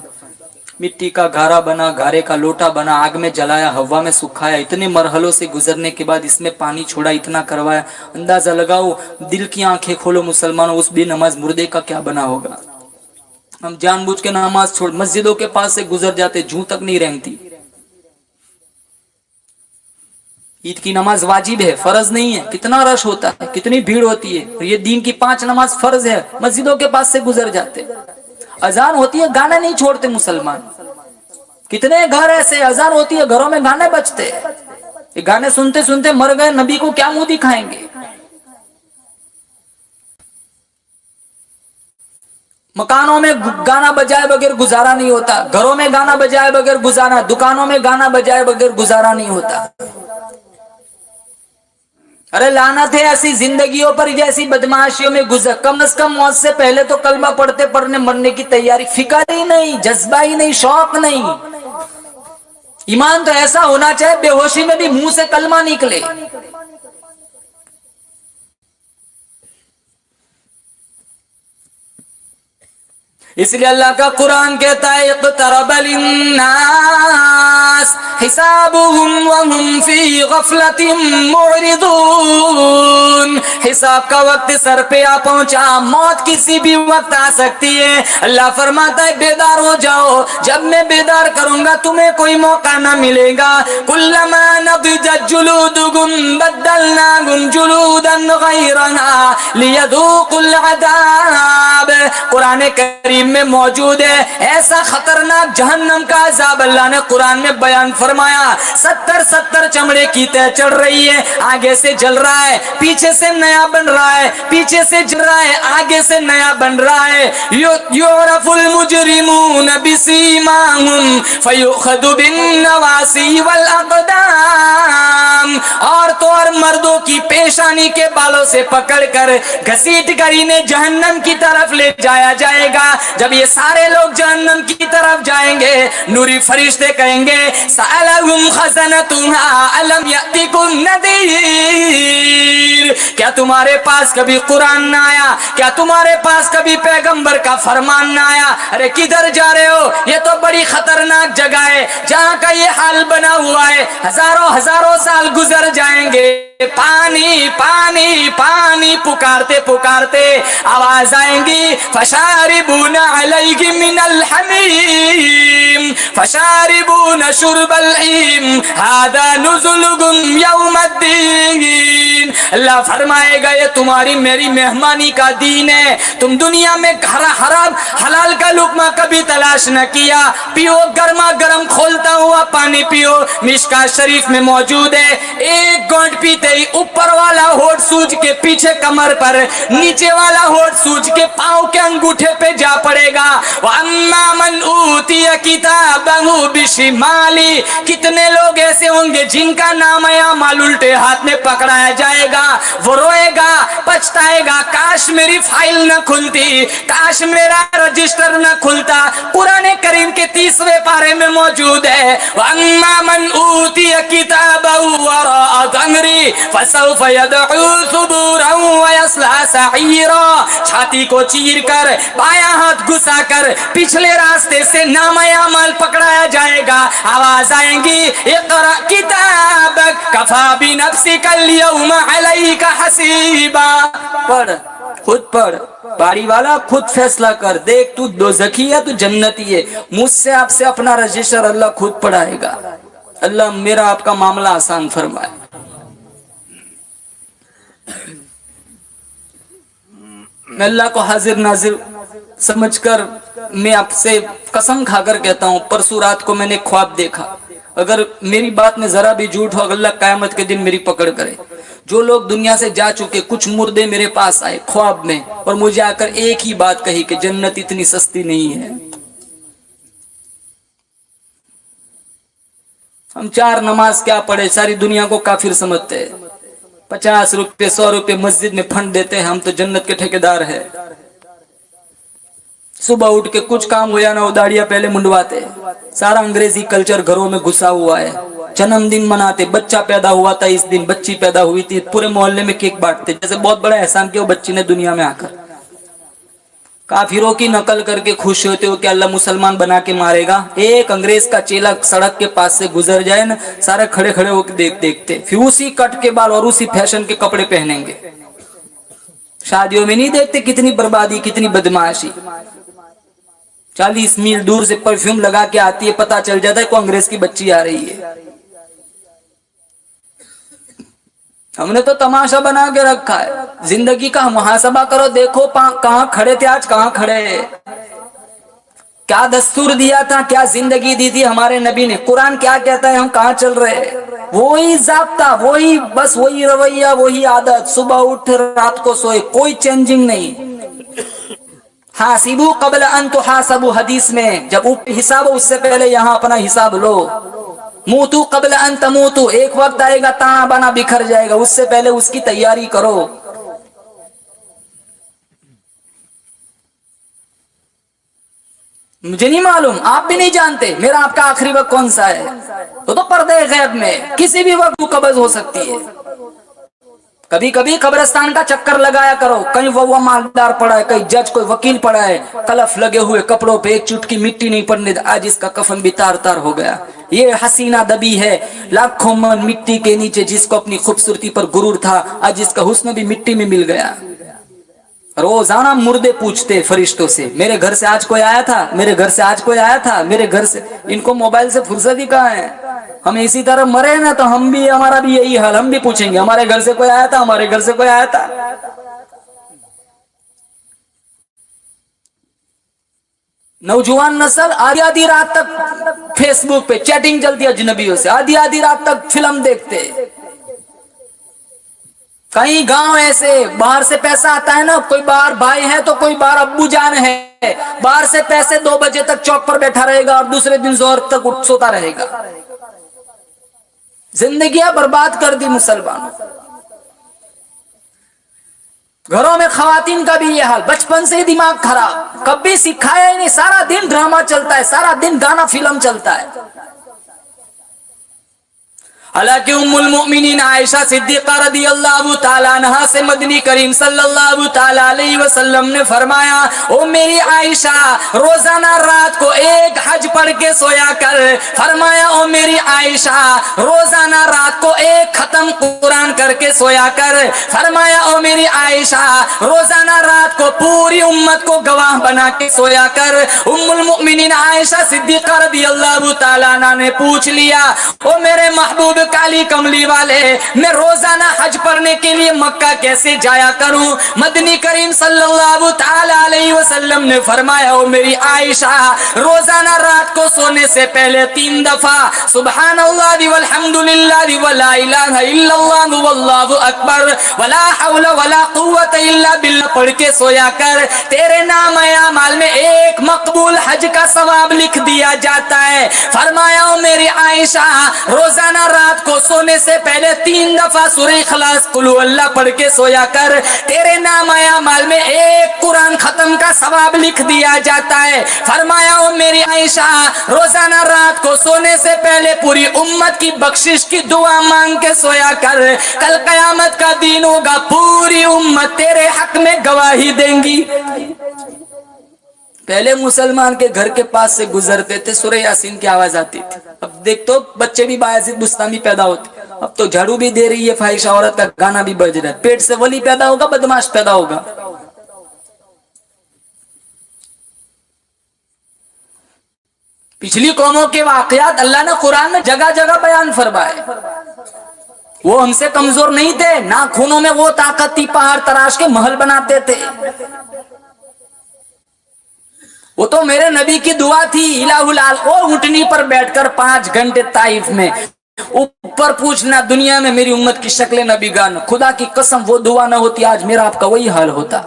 A: مٹی کا گھارا بنا، گھارے کا لوٹا بنا، آگ میں جلایا، ہوا میں سکھایا، اتنے مرحلوں سے گزرنے کے بعد اس میں پانی چھوڑا، اتنا کروایا۔ اندازہ لگاؤ، دل کی آنکھیں کھولو مسلمانوں، اس بے نماز مردے کا کیا بنا ہوگا۔ ہم جان بوجھ کے نماز چھوڑ مسجدوں کے پاس سے گزر جاتے، جوں تک نہیں رہتی۔ عید کی نماز واجب ہے، فرض نہیں ہے، کتنا رش ہوتا ہے، کتنی بھیڑ ہوتی ہے، اور یہ دین کی 5 نماز فرض ہے، مسجدوں کے پاس سے گزر جاتے۔ اذان ہوتی ہے، گانا نہیں چھوڑتے مسلمان، کتنے گھر ایسے، اذان ہوتی ہے گھروں میں گانے بجتے، یہ گانے سنتے سنتے مر گئے، نبی کو کیا منہ دکھائیں گے۔ مکانوں میں گانا بجائے بغیر گزارا نہیں ہوتا، گھروں میں گانا بجائے بغیر گزارا، دکانوں میں گانا بجائے بغیر گزارا نہیں ہوتا۔ ارے لعنت ہے ایسی زندگیوں پر جیسی بدمعاشیوں میں گزر، کم از کم موت سے پہلے تو کلمہ پڑھتے پڑھنے مرنے کی تیاری، فکر ہی نہیں، جذبہ ہی نہیں، شوق نہیں۔ ایمان تو ایسا ہونا چاہے بے ہوشی میں بھی منہ سے کلمہ نکلے۔ اس لیے اللہ کا قرآن کہتا ہے اقترب للناس حسابهم وهم فی غفلۃ معرضون۔ حساب کا وقت سر پہ آ پہنچا، موت کسی بھی وقت آ سکتی ہے۔ اللہ فرماتا ہے بیدار ہو جاؤ، جب میں بیدار کروں گا تمہیں کوئی موقع نہ ملے گا۔ کلما نضجت جلودهم بدلناهم جلودا غیرها لیذوقوا العذاب۔ قرآن کریم میں موجود ہے ایسا خطرناک جہنم کا عذاب اللہ نے قرآن میں بیان فرمایا۔ 70 چمڑے کی تہ چڑھ رہی ہے، آگے سے جل رہا ہے، پیچھے سے نیا بن رہا ہے، پیچھے سے جل رہا ہے، آگے سے نیا بن رہا ہے۔ یعرف المجرمون بسیماہم فیؤخذ بالنواصی والاقدام۔ عورتوں اور مردوں کی پیشانی کے بالوں سے پکڑ کر گھسیٹ کر انہیں جہنم کی طرف لے جایا جائے گا۔ جب یہ سارے لوگ جہنم کی طرف جائیں گے، نوری فرشتے کہیں گے سألہم خزنتها الم یأتکم نذیر۔ کیا تمہارے پاس کبھی قرآن نہ آیا؟ کیا تمہارے پاس کبھی پیغمبر کا فرمان نہ آیا؟ ارے کدھر جا رہے ہو؟ یہ تو بڑی خطرناک جگہ ہے جہاں کا یہ حال بنا ہوا ہے، ہزاروں سال گزر جائیں گے، پانی پانی پانی پکارتے پکارتے آواز آئیں گی فشاربون علیہ من الحمیم فشاربون شرب الحیم ھذا نزلکم یوم الدین۔ اللہ فرمائے گا یہ تمہاری میری مہمانی کا دین ہے، تم دنیا میں حرام حلال کا لقمہ کبھی تلاش نہ کیا، پیو گرما گرم کھولتا ہوا پانی پیو، مشکات شریف میں موجود ہے۔ ایک گھونٹ پیتے ہی اوپر والا ہونٹ سوج کے پیچھے کمر پر، نیچے والا ہونٹ سوج کے پاؤں کے انگوٹھے پہ جا پڑے گا۔ وَأَمَّا مَنْ أُوتِيَ كِتَابَهُ بِشِمَالِهِ۔ کتنے لوگ ایسے ہوں گے جن کا نام اعمال الٹے ہاتھ میں پکڑایا جائے گا، وہ روئے گا، پچھتائے گا، کاش میری فائل نہ کھلتی، کاش میرا رجسٹر نہ کھلتا۔ قرآن کریم کے 30ویں پارے میں موجود ہے وَأَمَّا مَنْ أُوتِيَ كِتَابَهُ وَرَاءَ ظَهْرِهِ فَسَوْفَ يَدْعُو ثُبُورًا وَيَصْلَىٰ سَعِيرًا۔ چھاتی کو چیر کر، بایاں ہاتھ گھسا کر پچھلے راستے سے نام اعمال پکڑایا جائے گا، آواز آئیں گی اقرأ کتابک کفا بنفسک اليوم علیک حسیبا۔ پڑھ، خود پڑھ، باری والا خود فیصلہ کر، دیکھ تو دوزخی ہے تو جنتی ہے، مجھ سے آپ سے اپنا رجسٹر اللہ خود پڑھائے گا۔ اللہ میرا آپ کا معاملہ آسان فرمائے۔ میں اللہ کو حاضر ناظر سمجھ کر میں آپ سے قسم کھا کر کہتا ہوں، پرسوں رات کو میں نے خواب دیکھا، اگر میری بات میں ذرا بھی جھوٹ ہو اللہ قیامت کے دن میری پکڑ کرے۔ جو لوگ دنیا سے جا چکے، کچھ مردے میرے پاس آئے خواب میں اور مجھے آ کر ایک ہی بات کہی کہ جنت اتنی سستی نہیں ہے۔ ہم 4 نماز کیا پڑھے، ساری دنیا کو کافر سمجھتے ہیں، 50 روپے 100 روپے مسجد میں پھنڈ دیتے ہیں، ہم تو جنت کے ٹھیکیدار ہیں۔ صبح اٹھ کے کچھ کام ہو یا نہ ہو داڑیاں پہلے منڈواتے، سارا انگریزی کلچر گھروں میں گھسا ہوا ہے۔ جنم دن مناتے، بچہ پیدا ہوا تھا اس دن، بچی پیدا ہوئی تھی، پورے محلے میں کیک بانٹتے جیسے بہت بڑا احسان کیا وہ بچی نے دنیا میں آ کر۔ کافروں کی نقل کر کے خوش ہوتے ہو کہ اللہ مسلمان بنا کے مارے گا۔ ایک انگریز کا چیلا سڑک کے پاس سے گزر جائے نا، سارے کھڑے کھڑے ہو کے دیکھتے، پھر اسی کٹ کے بال اور اسی فیشن کے کپڑے پہنیں گے۔ شادیوں میں نہیں دیکھتے کتنی بربادی، کتنی بدمعاشی۔ 40 میل دور سے پرفیوم لگا کے آتی ہے، پتا چل جاتا ہے کوئی انگریز کی بچی آ رہی ہے۔ ہم نے تو تماشا بنا کے رکھا ہے۔ زندگی کا محاسبہ کرو، دیکھو کہاں کھڑے تھے، آج کہاں کھڑے ہیں۔ کیا دستور دیا تھا، کیا زندگی دی تھی ہمارے نبی نے، قرآن کیا کہتا ہے، ہم کہاں چل رہے ہیں۔ وہی ضابطہ، وہی بس وہی رویہ، وہی عادت، صبح اٹھ رات کو سوئے، کوئی چینجنگ نہیں۔ حاسبو قبل ان تحاسبو، حدیث میں جب حساب ہو اس سے پہلے یہاں اپنا حساب لو. موتو قبل ان تموتو، ایک وقت آئے گا تانا بانا بکھر جائے گا، اس سے پہلے اس کی تیاری کرو. مجھے نہیں معلوم، آپ بھی نہیں جانتے میرا آپ کا آخری وقت کون سا ہے، تو پردے غیب میں کسی بھی وقت وہ قبض ہو سکتی ہے. کبھی کبھی قبرستان کا چکر لگایا کرو، کہیں وہ مالدار پڑا ہے، کہیں جج کوئی وکیل پڑا ہے، کلف لگے ہوئے کپڑوں پہ ایک چٹکی مٹی نہیں پڑنے، آج اس کا کفن بھی تار تار ہو گیا. یہ حسینہ دبی ہے لاکھوں من مٹی کے نیچے، جس کو اپنی خوبصورتی پر غرور تھا، آج اس کا حسن بھی مٹی میں مل گیا. روزانہ مردے پوچھتے فرشتوں سے، میرے گھر سے آج کوئی آیا تھا، میرے گھر سے آج کوئی آیا تھا، میرے گھر سے. ان کو موبائل سے فرصت ہی کہاں ہے. ہم اسی طرح مرے نا تو ہم بھی، ہمارا بھی یہی حال، ہم بھی پوچھیں گے ہمارے گھر سے کوئی آیا تھا، ہمارے گھر سے کوئی آیا تھا. نوجوان نسل آدھی آدھی رات تک فیس بک پہ چیٹنگ چلتی ہے اجنبیوں سے، آدھی آدھی رات تک فلم دیکھتے. کئی گاؤں ایسے باہر سے پیسہ آتا ہے نا، کوئی باہر بھائی ہے تو کوئی باہر ابو جان ہے، باہر سے پیسے 2 بجے تک چوک پر بیٹھا رہے گا اور دوسرے دن زور تک سوتا رہے گا. زندگیاں برباد کر دی مسلمانوں. گھروں میں خواتین کا بھی یہ حال، بچپن سے ہی دماغ خراب، کبھی سکھایا ہی نہیں، سارا دن ڈرامہ چلتا ہے، سارا دن گانا فلم چلتا ہے. حالانکہ ام المؤمنین عائشہ صدیقہ رضی اللہ تعالیٰ عنہا سے مدنی کریم صلی اللہ تعالیٰ علیہ وسلم نے فرمایا، او میری عائشہ روزانہ رات کو ایک حج پڑھ کے سویا کر. فرمایا او میری عائشہ روزانہ رات کو ایک ختم قرآن کر کے سویا کر. فرمایا او میری عائشہ روزانہ رات کو پوری امت کو گواہ بنا کے سویا کر. ام المؤمنین عائشہ صدیقہ رضی اللہ تعالیٰ عنہ نے پوچھ لیا، او میرے محبوب کالی کملی والے، میں روزانہ حج پڑھنے کے لیے مکہ کیسے جایا کروں؟ مدنی کریم صلی اللہ تعالی علیہ وسلم نے فرمایا، او میری عائشہ روزانہ رات کو سونے سے پہلے 3 دفعہ سبحان اللہ والحمد للہ ولا الہ الا اللہ واللہ اکبر ولا حول ولا قوت الا باللہ پڑھ کے سویا کر. تیرے نام اعمال میں ایک مقبول حج کا ثواب لکھ دیا جاتا ہے. فرمایا او میری عائشہ روزانہ رات کو سونے سے پہلے 3 دفعہ سورہ اخلاص قل هو اللہ پڑھ کے سویا کر، تیرے نام اعمال میں ایک قرآن ختم کا ثواب لکھ دیا جاتا ہے. فرمایا او میری عائشہ روزانہ رات کو سونے سے پہلے پوری امت کی بخشش کی دعا مانگ کے سویا کر. کل قیامت کا دن ہوگا، پوری امت تیرے حق میں گواہی دیں گی. پہلے مسلمان کے گھر کے پاس سے گزرتے تھے سورہ یاسین کی آواز آتی تھی، اب دیکھ تو بچے بھی باعث بستانی پیدا ہوتے، اب تو جھاڑو بھی دے رہی ہے فاحشہ عورت کا گانا بھی بج رہا ہے. پیٹ سے ولی پیدا ہوگا، بدماش پیدا ہوگا. پچھلی قوموں کے واقعات اللہ نے قرآن میں جگہ جگہ بیان فرمائے. وہ ہم سے کمزور نہیں تھے، ناخنوں میں وہ طاقت تھی، پہاڑ تراش کے محل بناتے تھے. وہ تو میرے نبی کی دعا تھی، الہ العال وہ اونٹنی پر بیٹھ کر 5 گھنٹے طائف میں اوپر پوچھنا دنیا میں میری امت کی شکل نبی گان. خدا کی قسم وہ دعا نہ ہوتی آج میرا آپ کا وہی حال ہوتا.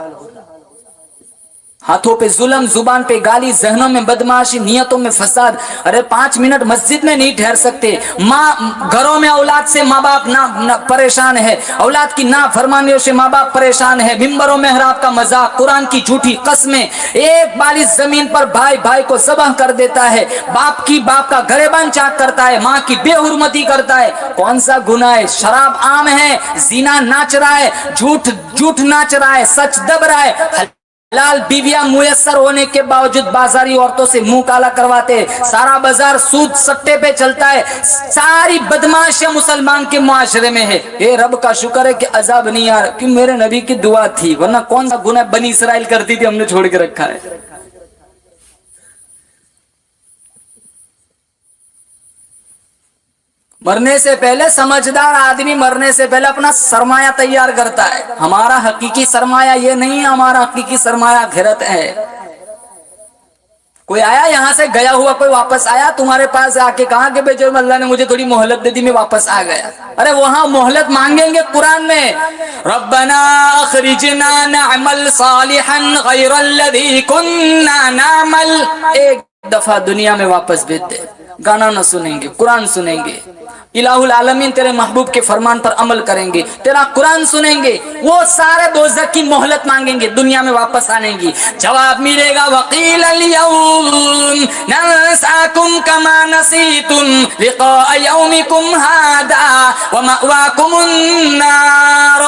A: ہاتھوں پہ ظلم، زبان پہ گالی، ذہنوں میں بدماشی، نیتوں میں فساد. ارے 5 منٹ مسجد میں نہیں ٹھہر سکتے. ماں گھروں میں اولاد سے ماں باپ نہ پریشان ہے، اولاد کی نافرمانیوں سے ماں باپ پریشان ہے. ممبر و محراب کا مذاق، قرآن کی جھوٹی قسمیں. ایک بالی زمین پر بھائی بھائی کو ذبح کر دیتا ہے، باپ کا گریبان چاک کرتا ہے، ماں کی بے حرمتی کرتا ہے. کون سا گناہ ہے؟ شراب عام ہے، زنا ناچ رہا ہے، جھوٹ ناچ رہا ہے، سچ دب رہا ہے. حلال بیویاں میسر ہونے کے باوجود بازاری عورتوں سے منہ کالا کرواتے. سارا بازار سود سٹے پہ چلتا ہے. ساری بدماشی مسلمان کے معاشرے میں ہے. اے رب کا شکر ہے کہ عذاب نہیں آ رہا، کہ میرے نبی کی دعا تھی، ورنہ کون سا گناہ بنی اسرائیل کرتی تھی ہم نے چھوڑ کے رکھا ہے. مرنے سے پہلے سمجھدار آدمی مرنے سے پہلے اپنا سرمایہ تیار کرتا ہے. ہمارا حقیقی سرمایہ یہ نہیں ہے، ہمارا حقیقی سرمایہ آخرت ہے. کوئی آیا یہاں سے گیا ہوا، کوئی واپس آیا تمہارے پاس آ کے کہا کہ بیچو اللہ نے مجھے تھوڑی مہلت دے دی میں واپس آ گیا؟ ارے وہاں مہلت مانگیں گے قرآن میں، ربنا اخرجنا نعمل صالحا غیر الذی کننا نعمل، ایک دفعہ دنیا میں واپس بھیج دے، گانا نہ سنیں گے، قرآن سنیں گے، الہ العالمین تیرے محبوب کے فرمان پر عمل کریں گے، تیرا قرآن سنیں گے، وہ سارے دوزخ کی مہلت مانگیں گے، دنیا میں واپس آنے کی، جواب ملے گا وقیل اليوم ننساکم کما نسیتم لقاء یومکم ھذا ومأواکم النار۔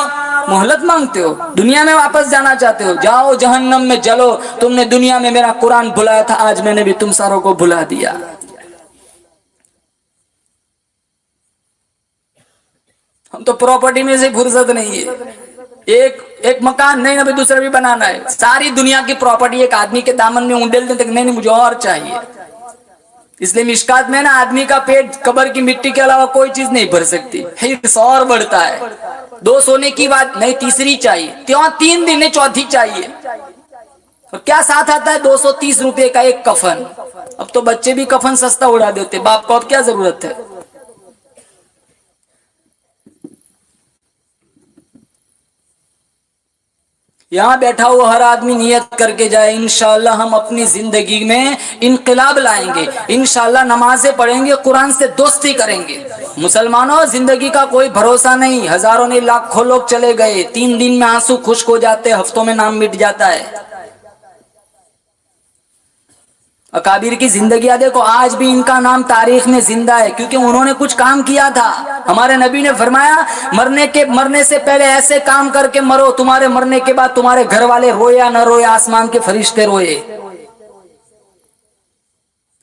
A: مہلت مانگتے ہو، دنیا میں واپس جانا چاہتے ہو، جاؤ جہنم میں جلو، تم نے دنیا میں میرا قرآن بھلایا تھا، آج میں نے بھی تم ساروں کو بھلا دیا۔ ہم تو پراپرٹی میں سے فرصت نہیں ہے، ایک مکان نہیں ابھی دوسرا بھی بنانا ہے، ساری دنیا کی پراپرٹی ایک آدمی کے دامن میں اونڈیل دیں تک نہیں مجھے اور چاہیے۔ اس لیے مشکات میں نا آدمی کا پیٹ قبر کی مٹی کے علاوہ کوئی چیز نہیں بھر سکتی، حرص اور بڑھتا ہے، دو سونے کی بات نہیں تیسری چاہیے، تین دن چوتھی چاہیے، اور کیا ساتھ آتا ہے 230 روپے کا ایک کفن۔ اب تو بچے بھی کفن سستا اڑا دیتے، باپ کو اب کیا ضرورت ہے؟ یہاں بیٹھا ہوا ہر آدمی نیت کر کے جائے، انشاءاللہ ہم اپنی زندگی میں انقلاب لائیں گے، انشاءاللہ نمازیں پڑھیں گے، قرآن سے دوستی کریں گے۔ مسلمانوں زندگی کا کوئی بھروسہ نہیں، ہزاروں نہیں لاکھوں لوگ چلے گئے، 3 دن میں آنسو خشک ہو جاتے، ہفتوں میں نام مٹ جاتا ہے۔ اکابر کی زندگیاں دیکھو، آج بھی ان کا نام تاریخ میں زندہ ہے، کیونکہ انہوں نے کچھ کام کیا تھا۔ ہمارے نبی نے فرمایا مرنے سے پہلے ایسے کام کر کے مرو، تمہارے مرنے کے بعد تمہارے گھر والے روئے یا نہ روئے، آسمان کے فرشتے روئے،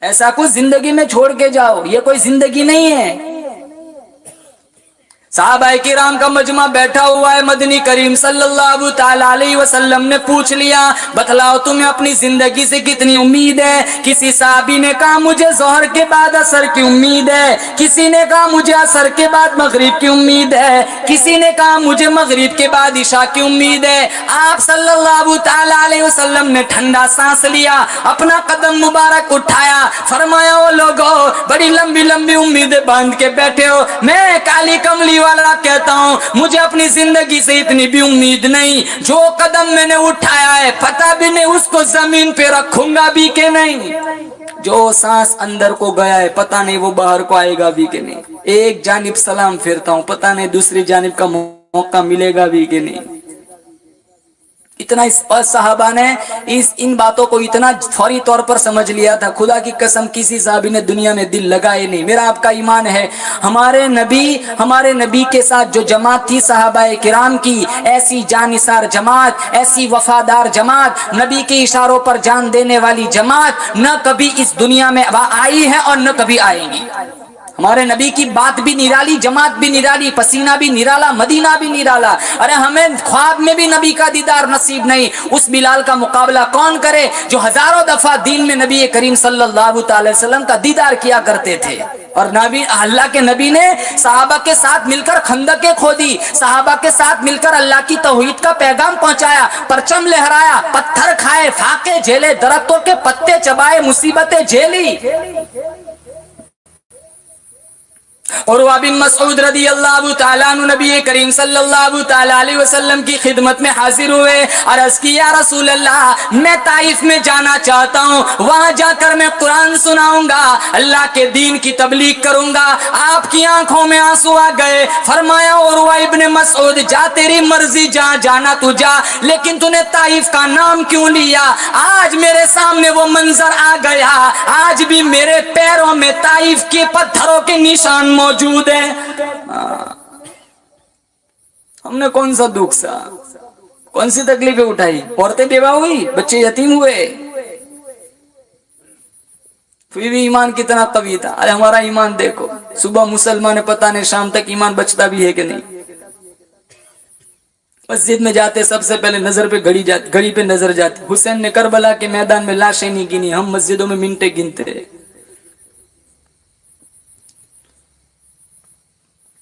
A: ایسا کچھ زندگی میں چھوڑ کے جاؤ، یہ کوئی زندگی نہیں ہے۔ صحابہ کرام کا مجمع بیٹھا ہوا ہے، مدنی کریم صلی اللہ تعالی علیہ وسلم نے پوچھ لیا بتلاؤ تمہیں اپنی زندگی سے کتنی امید ہے؟ کسی صحابی نے کہا مجھے ظہر کے بعد عصر کی امید ہے، کسی نے کہا مجھے عصر کے بعد مغرب کی امید ہے، کسی نے کہا مجھے مغرب کے بعد عشاء کی امید ہے۔ آپ صلی اللہ تعالی علیہ وسلم نے ٹھنڈا سانس لیا، اپنا قدم مبارک اٹھایا، فرمایا او لوگو بڑی لمبی لمبی امیدیں باندھ کے بیٹھے ہو، میں کالی کملی والا کہتا ہوں مجھے اپنی زندگی سے اتنی بھی امید نہیں، جو قدم میں نے اٹھایا ہے پتہ بھی نہیں اس کو زمین پہ رکھوں گا بھی کہ نہیں، جو سانس اندر کو گیا ہے پتہ نہیں وہ باہر کو آئے گا بھی کہ نہیں، ایک جانب سلام پھیرتا ہوں پتہ نہیں دوسری جانب کا موقع ملے گا بھی کہ نہیں۔ اتنا صحابہ نے ان باتوں کو اتنا فوری طور پر سمجھ لیا تھا، خدا کی قسم کسی صحابی نے دنیا میں دل لگائے نہیں۔ میرا آپ کا ایمان ہے ہمارے نبی کے ساتھ جو جماعت تھی صحابہ کرام کی، ایسی جانثار جماعت، ایسی وفادار جماعت، نبی کے اشاروں پر جان دینے والی جماعت نہ کبھی اس دنیا میں آئی ہے اور نہ کبھی آئیں گی۔ ہمارے نبی کی بات بھی نرالی، جماعت بھی نرالی، پسینہ بھی نرالا، مدینہ بھی نرالا۔ ارے ہمیں خواب میں بھی نبی کا دیدار نصیب نہیں، اس بلال کا مقابلہ کون کرے جو ہزاروں دفعہ دین میں نبی کریم صلی اللہ تعالی وسلم کا دیدار کیا کرتے تھے۔ اور اللہ کے نبی نے صحابہ کے ساتھ مل کر خندقیں کھودی، صحابہ کے ساتھ مل کر اللہ کی توحید کا پیغام پہنچایا، پرچم لہرایا، پتھر کھائے، فاقے جھیلے، درختوں کے پتے چبائے، مصیبتیں جھیلی۔ عروہ بن مسعود رضی اللہ تعالیٰ عنہ نبی کریم صلی اللہ تعالیٰ علیہ وسلم کی خدمت میں حاضر ہوئے، عرض کی یا رسول اللہ میں طائف میں جانا چاہتا ہوں، وہاں جا کر میں قرآن سناؤں گا، اللہ کے دین کی تبلیغ کروں گا۔ آپ کی آنکھوں میں آنسو آ گئے، فرمایا عروہ ابن مسعود جا تیری مرضی، جہاں جانا تو جا، لیکن تو نے طائف کا نام کیوں لیا؟ آج میرے سامنے وہ منظر آ گیا، آج بھی میرے پیروں میں طائف کے پتھروں کے نشان موجود ہے۔ ہم نے کون سا دکھ سا، کون سی تکلیفیں اٹھائی، عورتیں بیوہ ہوئی، بچے یتیم ہوئے، پھر بھی ایمان کتنا قوی تھا۔ ارے ہمارا ایمان دیکھو، صبح مسلمان ہے پتہ نہیں شام تک ایمان بچتا بھی ہے کہ نہیں۔ مسجد میں جاتے سب سے پہلے نظر پہ گھڑی پہ نظر جاتی، حسین نے کربلا کے میدان میں لاشیں نہیں گنی، ہم مسجدوں میں منٹیں گنتے ہیں۔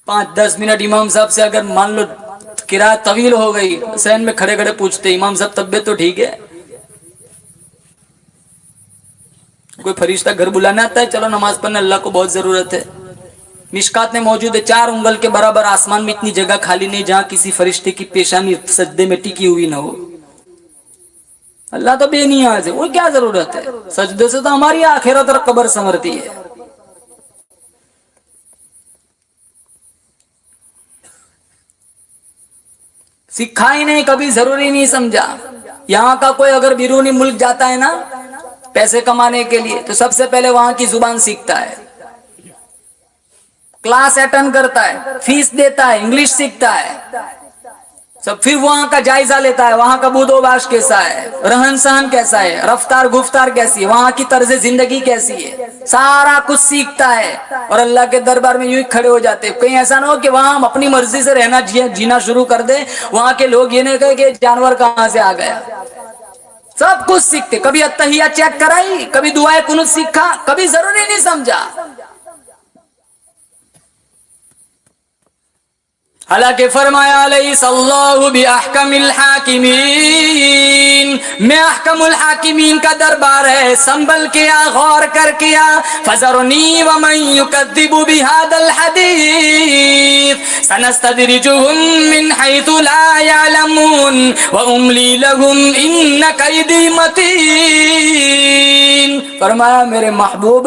A: 5-10 منٹ امام صاحب سے اگر مان لو قرات طویل ہو گئی، حسین میں کھڑے کھڑے پوچھتے امام صاحب طبیعت تو ٹھیک ہے؟ کوئی فرشتہ گھر بلانا آتا ہے؟ چلو نماز پڑھنا، اللہ کو بہت ضرورت ہے۔ مشکات میں موجود ہے 4 انگل کے برابر آسمان میں اتنی جگہ خالی نہیں جہاں کسی فرشتے کی پیشانی سجدے میں ٹکی ہوئی نہ ہو۔ اللہ تو بے نیاز ہے، وہ کیا ضرورت ہے؟ سجدے سے تو ہماری آخرت اور قبر سنورتی ہے۔ سکھا ہی نہیں، کبھی ضروری نہیں سمجھا۔ یہاں کا کوئی اگر بیرونی ملک جاتا ہے نا پیسے کمانے کے لیے تو سب سے پہلے وہاں کی زبان سیکھتا ہے، کلاس اٹینڈ کرتا ہے، فیس دیتا ہے، انگلش سیکھتا ہے سب، پھر وہاں کا جائزہ لیتا ہے، وہاں کا بود و باش کیسا ہے، رہن سہن کیسا ہے، رفتار گفتار کیسی ہے، وہاں کی طرز زندگی کیسی ہے، سارا کچھ سیکھتا ہے اور اللہ کے دربار میں یوں ہی کھڑے ہو جاتے ہیں۔ کہیں ایسا نہ ہو کہ وہاں ہم اپنی مرضی سے رہنا جینا شروع کر دیں، وہاں کے لوگ یہ نہیں کہیں کہ جانور کہاں سے آ گیا۔ سب کچھ سیکھتے، کبھی اتحیہ چیک کرائی، کبھی دعائے قنوت سیکھا، کبھی ضروری نہیں سمجھا۔ حالانکہ فرمایا لیس اللہ بأحکم الحاکمین، میں احکم الحاکمین کا دربار ہے، سنبھل کیا، غور کر کیا۔ فذرنی ومن یکذب بہذا الحدیث سنستدرجهم من حیث لا یعلمون واملی لهم ان کیدی متین۔ فرمایا میرے محبوب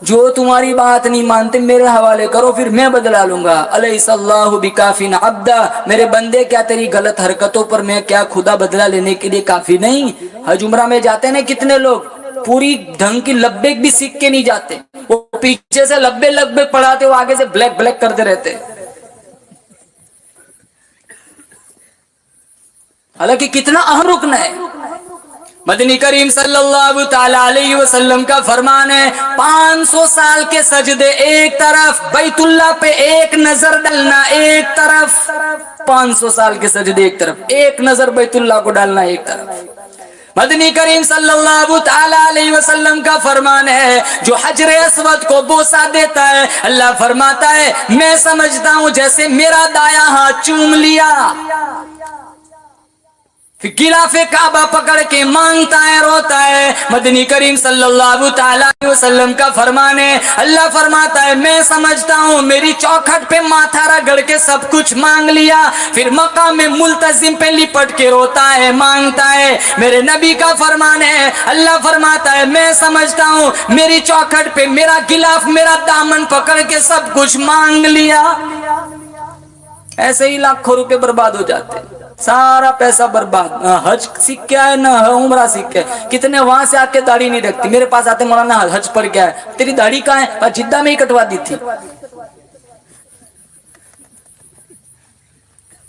A: جو تمہاری بات نہیں مانتے میرے حوالے کرو، پھر میں بدلا لوں گا۔ الیس اللہ بکافٍ عبدا، میرے بندے کیا تیری غلط حرکتوں پر میں کیا خدا بدلا لینے کے لیے کافی نہیں؟ حج عمرہ میں جاتے ہیں کتنے لوگ پوری ڈھنگ کی لبیک بھی سیکھ کے نہیں جاتے، وہ پیچھے سے لبے لبے پڑھاتے، وہ آگے سے بلیک بلیک کرتے رہتے، حالانکہ کتنا اہم رکن ہے۔ مدنی کریم صلی اللہ تعالی علیہ وسلم کا فرمان ہے 500 سال کے سجدے ایک طرف، بیت اللہ پہ ایک نظر ڈالنا ایک طرف، 500 سال کے سجدے ایک طرف، ایک نظر بیت اللہ کو ڈالنا ایک طرف۔ مدنی کریم صلی اللہ تعالی علیہ وسلم کا فرمان ہے جو حجر اسود کو بوسہ دیتا ہے، اللہ فرماتا ہے میں سمجھتا ہوں جیسے میرا دایاں ہاتھ چوم لیا۔ پھر غلاف کعبہ پکڑ کے مانگتا ہے، روتا ہے۔ مدنی کریم صلی اللہ تعالی علیہ وسلم کا فرمان ہے، اللہ فرماتا ہے میں سمجھتا ہوں میری چوکھٹ پہ ماتھا رگڑ کے سب کچھ مانگ لیا، پھر مقام ملتزم پہ لپٹ کے روتا ہے، مانگتا ہے۔ میرے نبی کا فرمان ہے، اللہ فرماتا ہے میں سمجھتا ہوں میری چوکھٹ پہ میرا غلاف میرا دامن پکڑ کے سب کچھ مانگ لیا۔ ایسے ہی لاکھوں روپے برباد ہو جاتے، سارا پیسہ برباد، نہ حج سیکھ کے آئے نہ عمرہ سیکھ کے۔ کتنے وہاں سے آ کے داڑھی نہیں رکھتی، میرے پاس آتے مولانا حج پڑھ کے آئے، تیری داڑھی کہاں ہے؟ جدہ میں ہی کٹوا دی تھی،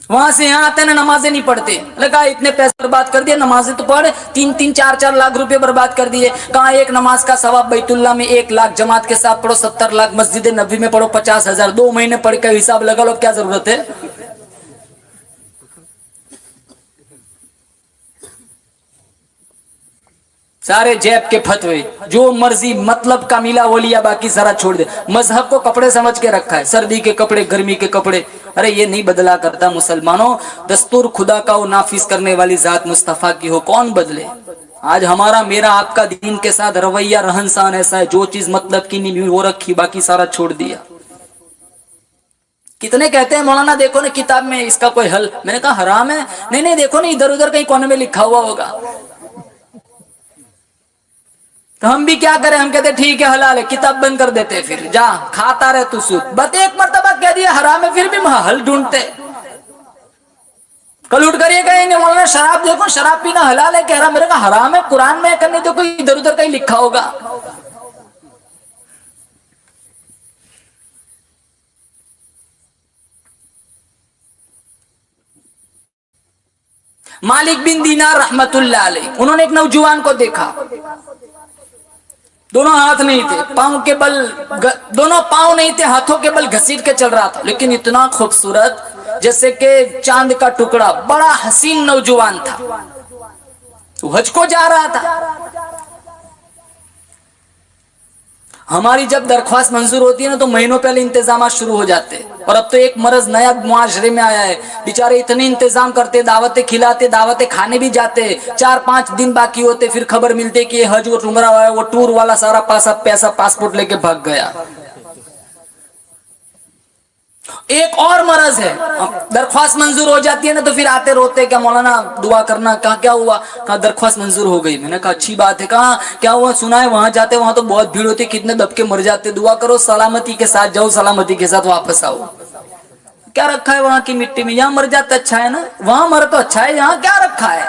A: وہاں سے یہاں آتے نا نمازیں نہیں پڑھتے، لگا اتنے پیسے برباد کر دیے، نمازیں تو پڑھ 3-3 4-4 لاکھ روپے برباد کر دیے۔ کہاں ایک نماز کا ثواب بیت اللہ میں 1 لاکھ جماعت کے ساتھ پڑھو 70 لاکھ، مسجد نبوی میں پڑھو 50,000، 2 مہینے پڑھ کے حساب لگا لو، کیا ضرورت ہے؟ سارے جیب کے فتوے، جو مرضی مطلب کا ملا وہ لیا، باقی سارا چھوڑ دے۔ مذہب کو کپڑے سمجھ کے رکھا ہے، سردی کے کپڑے گرمی کے کپڑے، ارے یہ نہیں بدلا کرتا مسلمانوں، دستور خدا کا وہ نافذ کرنے والی ذات مصطفیٰ کی ہو، کون بدلے؟ آج ہمارا میرا آپ کا دین کے ساتھ رویہ رہن سہن ایسا ہے، جو چیز مطلب کی نہیں وہ رکھی، باقی سارا چھوڑ دیا۔ کتنے کہتے ہیں مولانا دیکھو نا کتاب میں اس کا کوئی حل، میں نے کہا حرام ہے، نہیں دیکھو نا ادھر ادھر کہیں کونے میں لکھا ہوا ہوگا، تو ہم بھی کیا کریں، ہم کہتے ٹھیک ہے حلال ہے، کتاب بند کر دیتے، پھر جا کھاتا رہے تو سود، بس ایک مرتبہ کہہ دیا حرام ہے پھر بھی حل ڈھونڈتے۔ کل اٹھ کر یہ کہیں گے مولانا شراب دیکھو، شراب پینا حلال ہے، کہہ رہا میرے کہا حرام ہے، قرآن میں کرنے تو کوئی ادھر ادھر کہیں لکھا ہوگا۔ مالک بن دینار رحمت اللہ علیہ، انہوں نے ایک نوجوان کو دیکھا، دونوں ہاتھ نہیں تھے، پاؤں کے بل دونوں پاؤں نہیں تھے، ہاتھوں کے بل گھسیٹ کے چل رہا تھا، لیکن اتنا خوبصورت جیسے کہ چاند کا ٹکڑا، بڑا حسین نوجوان تھا، تو حج کو جا رہا تھا۔ ہماری جب درخواست منظور ہوتی ہے نا تو مہینوں پہلے انتظامات شروع ہو جاتے ہیں. اور اب تو ایک مرض نیا معاشرے میں آیا ہے, بیچارے اتنے انتظام کرتے, دعوتیں کھلاتے, دعوتیں کھانے بھی جاتے, 4-5 دن باقی ہوتے, پھر خبر ملتے کہ یہ حج اور عمرہ ہے, وہ ٹور والا سارا پیسہ پاسپورٹ لے کے بھاگ گیا. ایک اور مرض ہے, درخواست منظور ہو جاتی ہے نا تو پھر آتے روتے, کیا مولانا دعا کرنا, کہا کیا ہوا, کہا درخواست منظور ہو گئی. میں نے کہا اچھی بات ہے, کہاں کیا ہوا, سنا ہے وہاں جاتے وہاں تو بہت بھیڑ ہوتی, کتنے دب کے مر جاتے, دعا کرو سلامتی کے ساتھ جاؤ, سلامتی کے ساتھ واپس آؤ. کیا رکھا ہے وہاں کی مٹی میں, یہاں مر جاتا اچھا ہے نا, وہاں مر تو اچھا ہے, یہاں کیا رکھا ہے.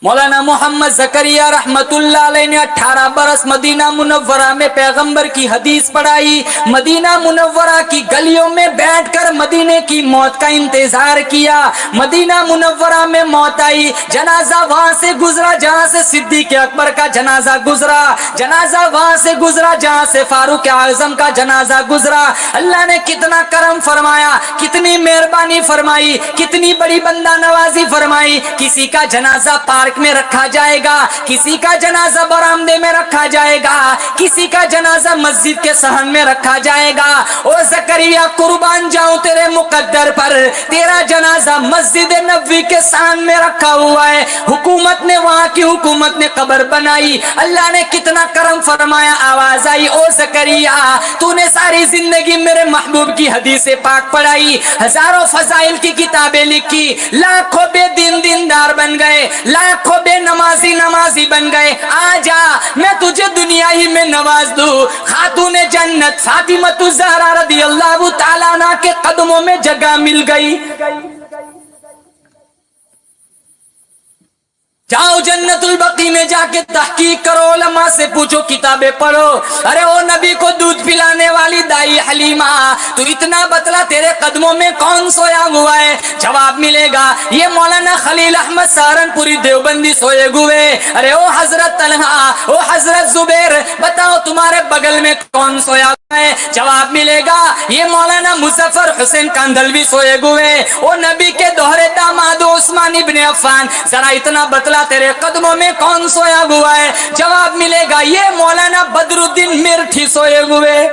A: مولانا محمد زکریا رحمت اللہ علیہ نے 18 برس مدینہ منورہ میں پیغمبر کی حدیث پڑھائی, مدینہ منورہ کی گلیوں میں بیٹھ کر مدینے کی موت کا انتظار کیا. مدینہ منورہ میں موت آئی, جنازہ وہاں سے گزرا جہاں سے صدیق اکبر کا جنازہ گزرا, جنازہ وہاں سے گزرا جہاں سے فاروق اعظم کا جنازہ گزرا. اللہ نے کتنا کرم فرمایا, کتنی مہربانی فرمائی, کتنی بڑی بندہ نوازی فرمائی. کسی کا جنازہ پارک میں رکھا جائے گا, کسی کا جنازہ برآمدے میں رکھا جائے گا, کسی کا جنازہ مسجد کے صحن میں رکھا جائے گا. او زکریا قربان جاؤں تیرے مقدر پر, تیرا جنازہ مسجد نبوی کے صحن میں رکھا ہوا ہے. حکومت نے, وہاں کی حکومت نے قبر بنائی, اللہ نے کتنا کرم فرمایا. آواز آئی, او زکریا تو نے ساری زندگی میرے محبوب کی حدیث پاک پڑھائی, ہزاروں فضائل کی کتابیں لکھی, لاکھوں بے دین دیندار بن گئے, لاکھوں بے نمازی بن گئے. آجا میں تجھے دنیا ہی میں نواز دوں. خاتون جنت فاطمہ الزہرا رضی اللہ تعالیٰ عنہ کے قدموں میں جگہ مل گئی. جاؤ جنت البقیع میں جا کے تحقیق کرو, علماء سے پوچھو, کتابیں پڑھو. ارے او نبی کو دودھ پلانے والی دائی حلیمہ, تو اتنا بتلا تیرے قدموں میں کون سویا ہوا ہے؟ جواب ملے گا, یہ مولانا خلیل احمد سہارنپوری دیوبندی سوئے ہوئے. ارے او حضرت طلحہ, او حضرت زبیر, بتاؤ تمہارے بغل میں کون سویا ہے؟ جواب ملے گا, یہ مولانا مظفر حسین کاندھلوی سوئے ہوئے. او نبی کے دوہرے داماد عثمان ابن عفان, ذرا اتنا بتلا تیرے قدموں میں کون سویا ہوا ہے؟ جواب ملے گا, یہ مولانا بدر الدین میرٹھی سوئے ہوئے.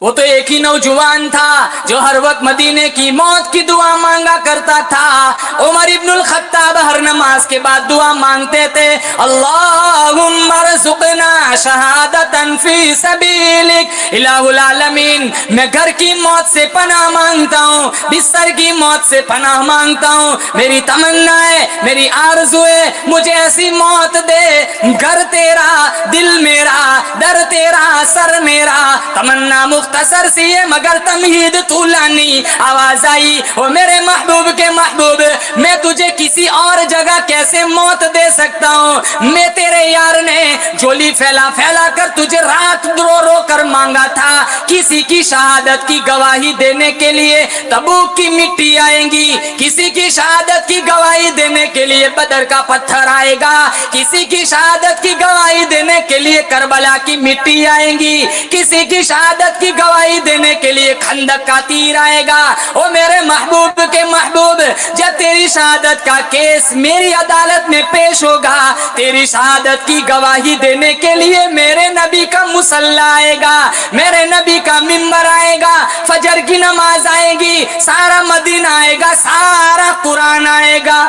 A: وہ تو ایک ہی نوجوان تھا جو ہر وقت مدینے کی موت کی دعا مانگا کرتا تھا. عمر ابن الخطاب ہر نماز کے بعد دعا مانگتے تھے, اللہم ارزقنا شہادتا فی سبیلک. الہ العالمین, میں گھر کی موت سے پناہ مانگتا ہوں, بستر کی موت سے پناہ مانگتا ہوں. میری تمنا ہے, میری آرزو ہے, مجھے ایسی موت دے, گھر تیرا, دل میرا, در تیرا, سر میرا. تمنا مختصر سی ہے مگر تمہید طولانی. آواز آئی, او میرے محبوب کے محبوب, میں تجھے کسی اور جگہ کیسے موت دے سکتا ہوں؟ میں تیرے یار نے جولی پھیلا پھیلا کر تجھے رات رو رو کر مانگا تھا. کسی کی شہادت کی گواہی دینے کے لیے تبوک کی مٹی آئیں گی, کسی کی شہادت کی گواہی دینے کے لیے بدر کا پتھر آئے گا, کسی کی شہادت کی گواہی دینے کے لیے کربلا کی مٹی آئیں گی, کسی کی شہادت کی گواہی دینے کے لیے خندق کا تیر آئے گا. او میرے محبوب کے محبوب, جب تیری شہادت کا کیس میری عدالت میں پیش ہوگا, تیری شہادت کی گواہی دینے کے لیے میرے نبی کا مصلی آئے گا, میرے نبی کا منبر آئے گا, فجر کی نماز آئے گی, سارا مدینہ آئے گا, سارا قرآن آئے گا.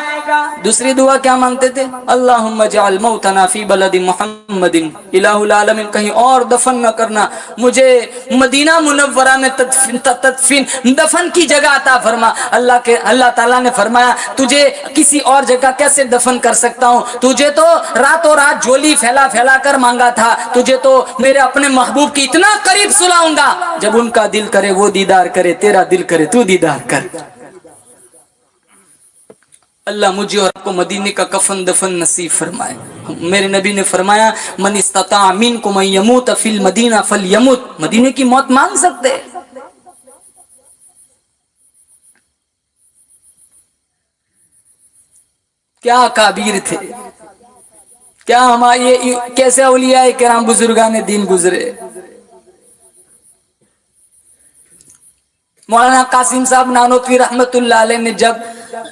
A: دوسری دعا کیا مانگتے تھے؟ اللہم اجعل موتنا فی بلد محمد. الہ العالمین کہیں اور دفن نہ کرنا, مجھے مدینہ منورہ میں دفن کی جگہ عطا فرما. اللہ تعالیٰ نے فرمایا, تجھے کسی اور جگہ کیسے دفن کر سکتا ہوں؟ تجھے تو راتوں رات جھولی پھیلا پھیلا کر مانگا تھا, تجھے تو میرے اپنے محبوب کی اتنا قریب سلاؤں گا, جب ان کا دل کرے وہ دیدار کرے, تیرا دل کرے تو دیدار کر. اللہ مجھے اور آپ کو مدینے کا کفن دفن نصیب فرمائے. میرے نبی نے فرمایا, من استطاع منکم ان یموت فی المدینہ فلیمت. مدینے کی موت مانگ سکتے. کیا کابیر تھے, کیا ہمارے کیسے اولیاء کرام بزرگان دین گزرے. مولانا قاسم صاحب نانوتوی رحمت اللہ علیہ نے جب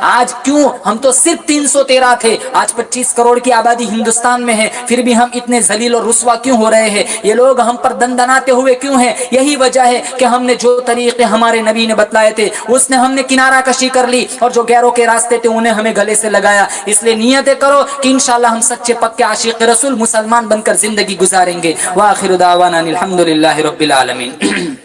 A: آج کیوں ہم تو صرف 313 تھے، آج 25 کروڑ کی آبادی ہندوستان میں ہے، پھر بھی ہم اتنے ذلیل اور رسوا کیوں ہو رہے ہیں؟ یہ لوگ ہم پر دندناتے ہوئے کیوں ہیں؟ یہی وجہ ہے کہ ہم نے جو طریقے ہمارے نبی نے بتلائے تھے اس نے ہم نے کنارہ کشی کر لی، اور جو غیروں کے راستے تھے انہیں ہمیں گلے سے لگایا۔ اس لیے نیتیں کرو کہ انشاءاللہ ہم سچے پکے عاشق رسول مسلمان بن کر زندگی گزاریں گے۔ وآخر دعوانا الحمدللہ رب العالمین۔